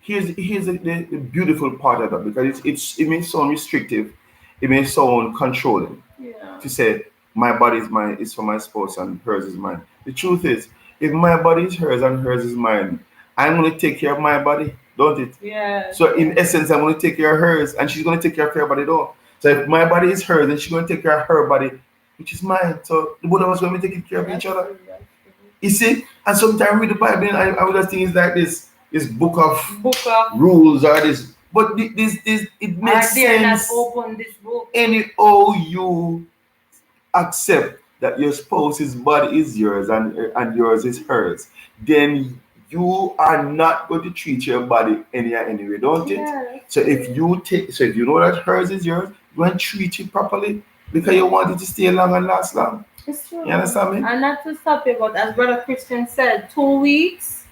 here's the beautiful part of that, because it may sound restrictive, it may sound controlling Yeah. to say my body is mine, is for my spouse and hers is mine. The truth is, if my body is hers and hers is mine, I'm gonna take care of my body, don't it? Yes. So in Yes. essence, I'm gonna take care of hers and she's gonna take care of her body though. So if my body is hers, then she's gonna take care of her body, which is mine. So the both of us gonna be taking care of each That's other. true. That's true. You see? And sometimes I read the Bible and I would just think it's like this book of Book of rules or this, but this it are makes there not sense. open this book? Any oh you accept that your spouse's body is yours and yours is hers, then you are not going to treat your body anyway, don't it? Yeah, that's So true. if you know that hers is yours, you want to treat it properly because you want it to stay long and last long. It's You true. understand me? And not to stop you, but as Brother Christian said, 2 weeks,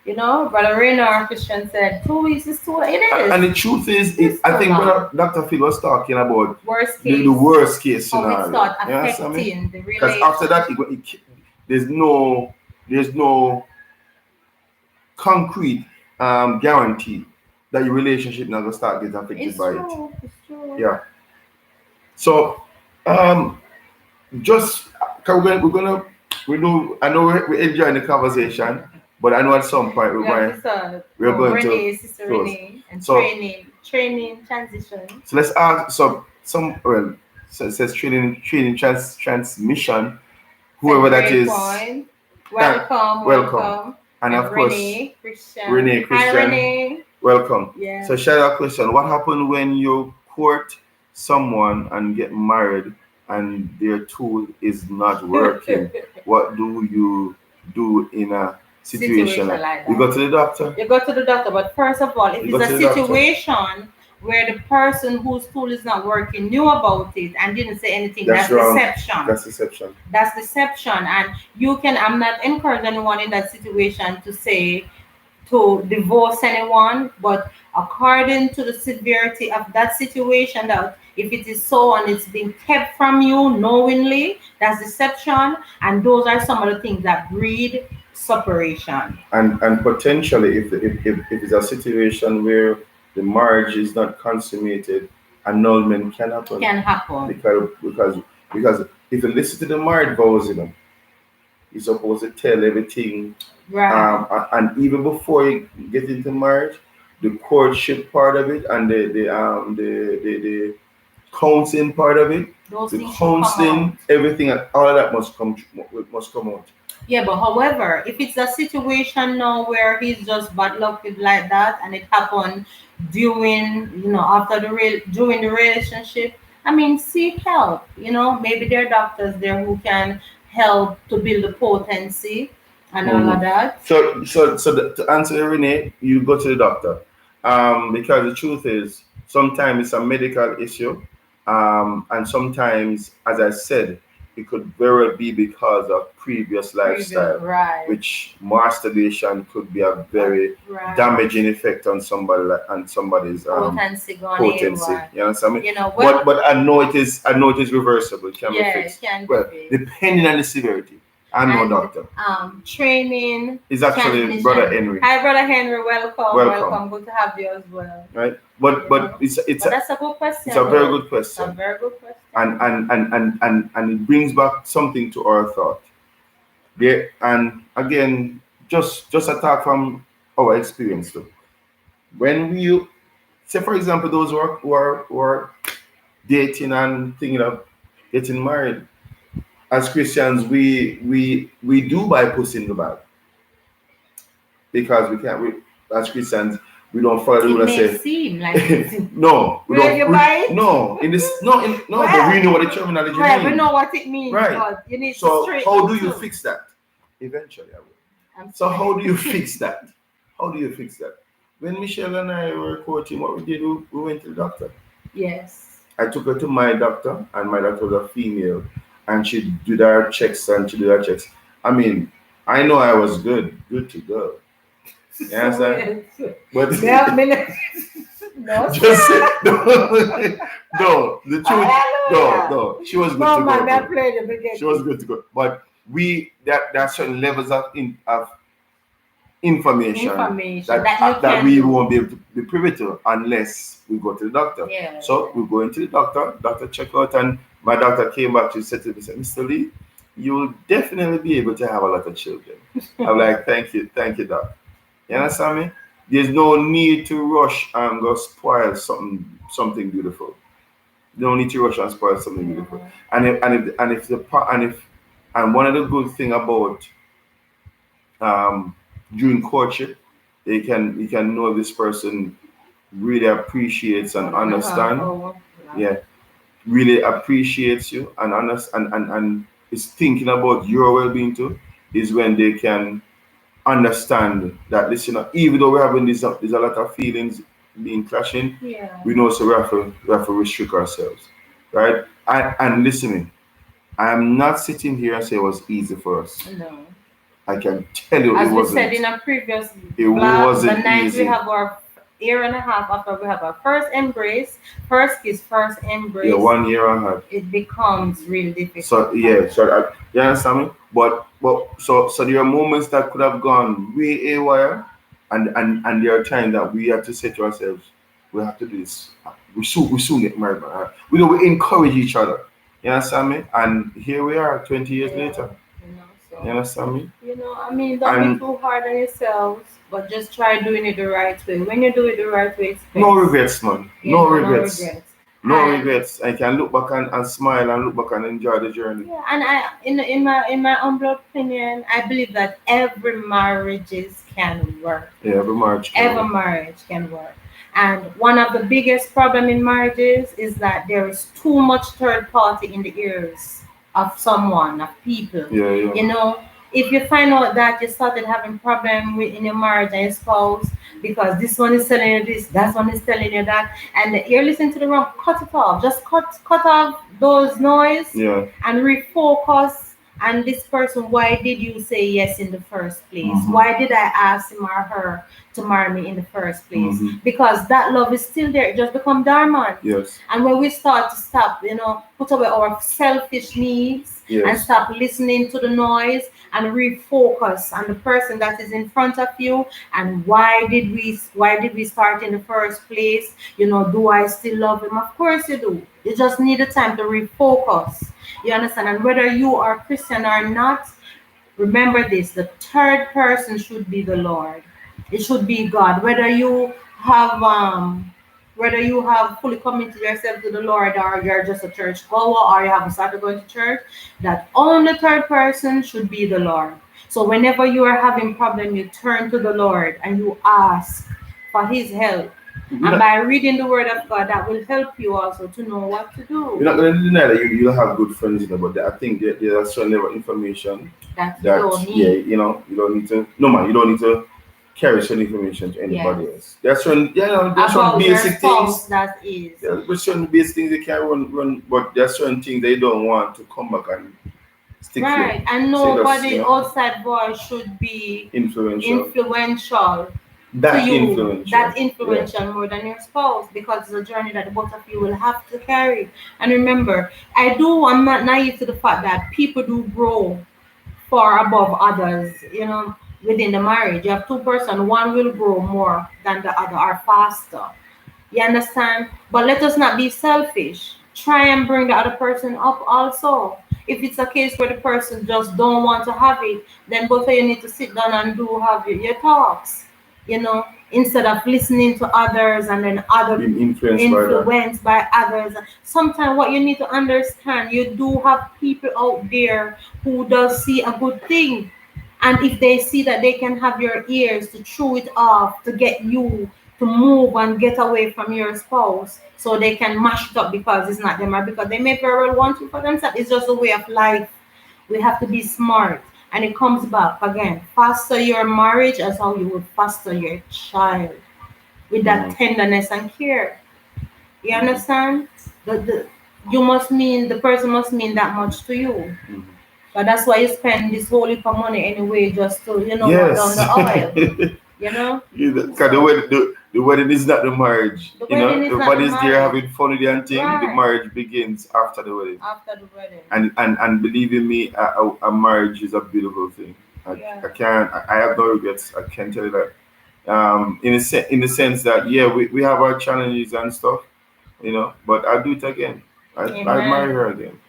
Brother Raynor Christian said, 2 weeks is too, it And is. the truth is, It's I too think long. what Dr. Phil was talking about Worst the case, worst case how it scenario. start You understand me? affecting the Because after relationship. that, there's no concrete guarantee that your relationship not gonna start getting affected It's by it. true. It's true. Yeah. So um, just 'cause we know I know we're enjoying the conversation, but I know at some point We have this we're going to Renee, Sister close. Renee, and So training, transition. so let's ask some well, so it says training transmission, Said whoever that great is. point. uh, Welcome, welcome. welcome. And And of course Renee Christian. Renee Hi Christian, Renee. welcome. Yeah. So shout out question. What happened when you court someone and get married and their tool is not working? What do you do in a situation Situation like like you that. go to the doctor? You go to the doctor, but first of all, if You it's go a to the doctor. situation where the person whose tool is not working knew about it and didn't say anything, That's that's wrong. deception. That's deception. That's deception. And I'm not encouraging anyone in that situation to say to divorce anyone, but according to the severity of that situation, that if it is so and it's being kept from you knowingly, that's deception. And those are some of the things that breed separation. And potentially if it's a situation where the marriage is not consummated, annulment can happen. Can happen. Because if you listen to the marriage vows, you're supposed to tell everything. Right. And even before you get into marriage, the courtship part of it and the counseling part of it, Those the things should come out. counseling, everything, all of that must come out. Yeah, but however, if it's a situation now where he's just bad luck with like that and it happened during, after during the relationship, I mean, seek help. Maybe there are doctors there who can help to build the potency and all of Mhm. that. To answer Renee, you go to the doctor. Because the truth is, sometimes it's a medical issue, and sometimes, as I said, it could very well be because of previous lifestyle, Right. which masturbation could be a very Right. damaging effect on somebody's Potency gone potency. haywire. You understand me? Well, But I know it is reversible. It can be yeah, it fixed. can be Well, fixed. depending on the severity. I'm no And doctor. Training It's actually transmission. Brother Henry. Hi, Brother Henry. Welcome. Welcome. Good to have you as well. Right? But it's But that's a good question. it's a very though. good It's a question. very good question. And it brings back something to our thought. There and again, just a talk from our experience too. When we say, for example, those who are dating and thinking of getting married, as Christians, we do buy pussy in the bag because we can't. As Christians, we don't follow the It rule and may say seem like it's no. We Where don't. you buy it? No, in this no in no. But we know what the terminology right, we means. know what it means, Right. but you need to So straighten how do it you too. fix that? Eventually, I will. I'm So sorry. how do you fix that? How do you fix that? When Michelle and I were coaching, what we did, we went to the doctor. Yes. I took her to my doctor, and my doctor was a female, and she did her checks and she did her checks. I mean, I know I was good to go. You understand? Yes. But Yeah, minute. No, Just say sir. no. No, the truth. No, Hallelujah. no. She was good No, to man, go, I bro. played the She was beginning. good to go. But there are certain levels of information Information that you that can we do. won't be able to be privy to unless we go to the doctor. Yeah. So we go into the doctor check out, and my doctor came back. She said to me, "Mr. Lee, you'll definitely be able to have a lot of children." I'm like, thank you, doc. You understand me? There's no need to rush and go spoil something beautiful. No need to rush and spoil something beautiful. Yeah. And one of the good thing about um, during courtship, you can know this person really appreciates and One and a half understand. hour. Yeah, really appreciates you and understand and is thinking about your well-being too. Is when they can understand that, listen, even though we're having there's a lot of feelings being clashing, Yeah. we know, so we have to restrict ourselves, right? And listening, I am not sitting here and say it was easy for us. No. I can tell you it As we said wasn't. in a previous It blog, the wasn't night we easy. have our year and a half after we have our first embrace, first kiss, first Yeah, embrace, 1 year I had. it becomes really So difficult. yeah, so you understand me? But there are moments that could have gone way haywire, and there are times that we have to say to ourselves, we have to do this. We soon get married, man. We encourage each other. You understand me? And here we are, 20 years Yeah, later. You so understand me? I mean, don't be And too hard on yourselves, but just try doing it the right way. When you do it the right way, it's no best. regrets, man. No No regrets. regrets. No And regrets. I can look back and smile and look back and enjoy the journey. yeah, and in my humble opinion, I believe that every marriages can work. Yeah, every marriage can Every work. marriage can work. And one of the biggest problem in marriages is that there is too much third party in the ears of someone, of people. Yeah, yeah. You know, if you find out that you started having problem in your marriage and your spouse because this one is telling you this, that one is telling you that, and you're listening to the wrong, cut it off. Just cut off those noise Yeah. and refocus. And this person, why did you say yes in the first place? Mhm. Why did I ask him or her to marry me in the first place? Mhm. Because that love is still there. It just become dormant. Yes. And when we start to stop, put away our selfish needs and Yes. stop listening to the noise and refocus on the person that is in front of you, and why did we start in the first place? Do I still love him? Of course you do. You just need the time to refocus. You understand? And whether you are Christian or not, remember this: the third person should be the Lord. It should be God. Whether you have fully committed yourself to the Lord, or you're just a church goer, or you haven't started going to church, that only third person should be the Lord. So whenever you are having problem, you turn to the Lord and you ask for his help. You're And not, by reading the word of God, that will help you also to know what to you're do. not going to deny that you'll have good friends, but I think there's a certain level of information That you that, don't yeah, need. you don't need to, no man, you don't need to carry certain information to Yes. anybody else. There's certain About your basic spouse, things. that is. There's certain basic things they can run, but there's certain things they don't want to come back and stick to. Right. And Say that's, nobody outside voice should be influential. influential to That you, influential. that Yeah. influential more than your spouse, because it's a journey that the both of you will have to carry. And remember, I'm not naive to the fact that people do grow far above others, within the marriage. You have two person, one will grow more than the other or faster. You understand? But let us not be selfish. Try and bring the other person up also. If it's a case where the person just don't want to have it, then both of you need to sit down and do have your talks. Instead of listening to others and then other Being influenced by that. influenced by others. Sometimes what you need to understand, you do have people out there who does see a good thing. And if they see that they can have your ears to chew it off, to get you to move and get away from your spouse, so they can mash it up because it's not them, or because they may very well want you for themselves. It's just a way of life. We have to be smart. And it comes back again. Foster your marriage as how you would foster your child, with that Mhm. tenderness and care. You Mhm. understand? The person must mean that much to you. Mhm. But that's why you spend this whole heap of money anyway, just to, run down Yes. the oil. You know? Because So the wedding is not the marriage. the wedding is not the Everybody's there marriage. having fun with the thing. The Right. marriage begins after the wedding. After the wedding. And believe in me, a marriage is a beautiful thing. Yeah. I have no regrets. I can tell you that. In the sense that yeah, we have our challenges and stuff, but I'll do it again. I marry Amen. her again.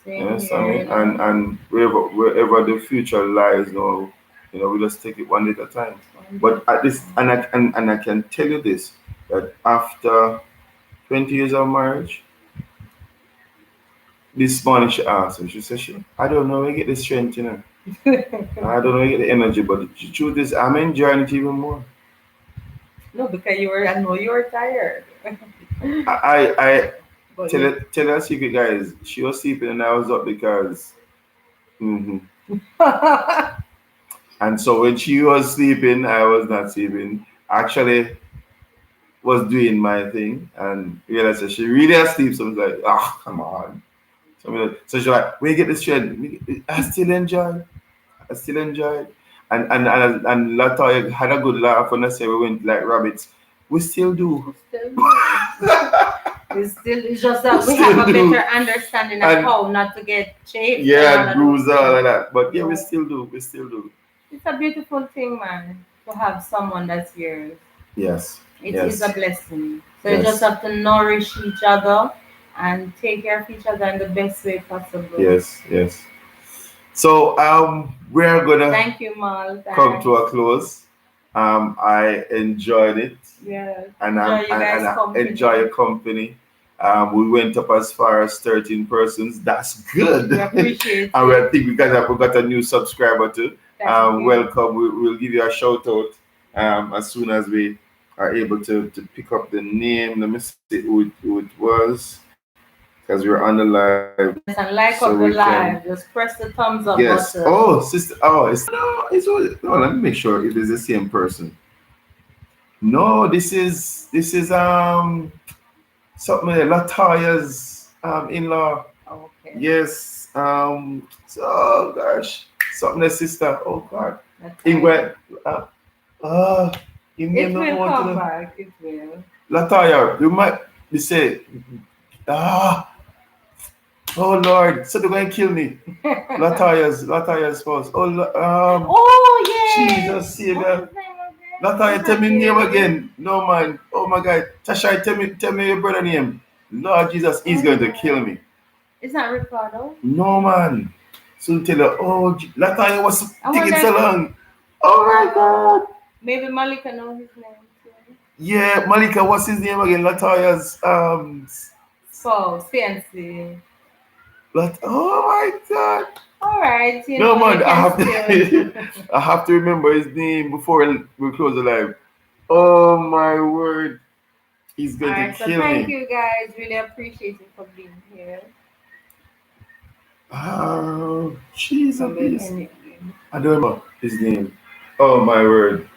You Same understand here, me? you know. And wherever the future lies, we just take it one day at a time. One day But at at a this, time. and I can tell you this, that after 20 years of marriage, this morning she asked me, she said, I don't know where you get the strength, I don't know where you get the energy, but the truth is, I'm enjoying it even more. No, because I know you were tired. I But you tell her a secret, guys. She was sleeping and I was up because, hmm and so when she was sleeping, I was not sleeping. Actually, was doing my thing and realized that she really asleep. So I was like, oh, come on. So she's like, we get the strength. I still enjoy. I still enjoyed. And Latoya had a good laugh when I say we went like rabbits. We still do. we still do. It's just We that we have still a do. better understanding of And how not to get chafed and all yeah, of those bruise all things. of that. But yeah, we Yeah. still do. We still do. It's a beautiful thing, man, to have someone that's yours. Yes. It's a Yes. blessing. So you just Yes. have to nourish each other and take care of each other in the best way possible. Yes. Yes. So we're gonna Thank you, Mal. come to Thanks. a close. I enjoyed it, Yes. and Enjoy you and guys' I enjoy company. your company. We went up as far as 13 persons. That's good. We appreciate And it. I think we got a new subscriber too. Thank you. Welcome. We'll give you a shout out as soon as we are able to pick up the name. Let me see who it was because we're on the live, Yes, and so we like up the can. live. Just press the thumbs up Yes. button. Oh, sister. Oh, no. Let me make sure if it's the same person. No, this is something like Latoya's in-law. Okay. Yes. So, oh gosh, something like sister. Oh God. That's fine. Ingrid. Uh, you name It not will one to come the back. It will. Latoya. You might be say ah. Oh Lord, so they're going to kill me. Latoya's spouse. Oh yes. Jesus What's Savior. his name again? Latoya, It's tell me name okay. again. No man. Oh my God. Tasha, tell me your brother name. Lord Jesus, he's going to kill me. It's not Ricardo. No man. So tell her, oh, Latoya was I taking wonder so if long. Oh my God. maybe Malika know his name too. Yeah, Malika, what's his name again? Latoya's Spouse, fiancé. Oh my God. All right, No you man, I can have still. to I have to remember his name before we close the live. Oh my word. He's All going to right, so kill thank me. you guys. Really appreciate you for being here. Oh, Jesus, From it please. and I don't remember his name. Oh my word.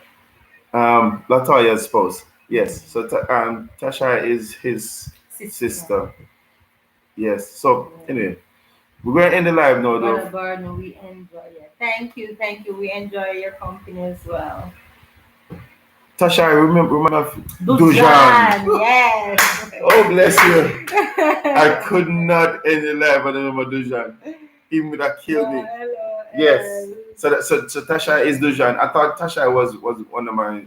Latoya's spouse. Yes. So Tasha is his sister. sister. Yes. So Yeah. anyway, we're gonna end the live now, Brother though. Gardner, we enjoy it. Thank you. We enjoy your company as well. Tasha, I remember Dujan. Dujan, yes. Oh bless you. I could not end the live. I don't remember Dujan. He would have killed me. Hello, Yes. So Tasha is Dujan. I thought Tasha was one of my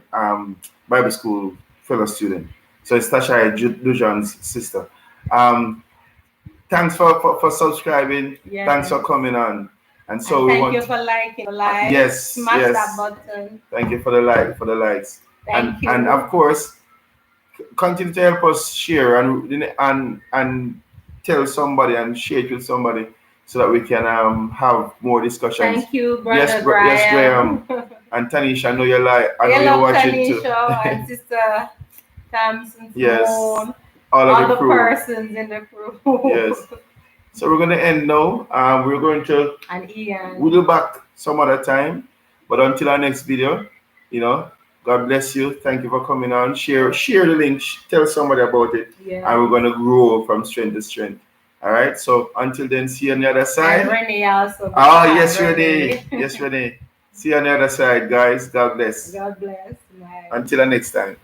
Bible school fellow student. So it's Tasha Dujan's sister. Um, Thanks for subscribing. Thanks yes. for coming on. And And so we thank you want for liking the live. yes, Smash that yes. button. Thank you for the likes. Thank And of you. course continue to help us share and tell somebody and share it with somebody so that we can have more discussions. Thank you, Yes, Brother yes, Graham. Graham. And Tanisha, I know you're like I know you're Hello, watching too. Tanisha and Sister Thompson Yes. Simone. All of All the the crew. persons in the crew. Yes. So we're gonna end now. We're going to And Ian. we'll be back some other time. But until our next video, God bless you. Thank you for coming on. Share the link. Tell somebody about it. Yeah. And we're gonna grow from strength to strength. All right. So until then, see you on the other And side. Renee also. Oh yes, Renee. Yes, Renee. See you on the other side, guys. God bless. God bless. Until the next time.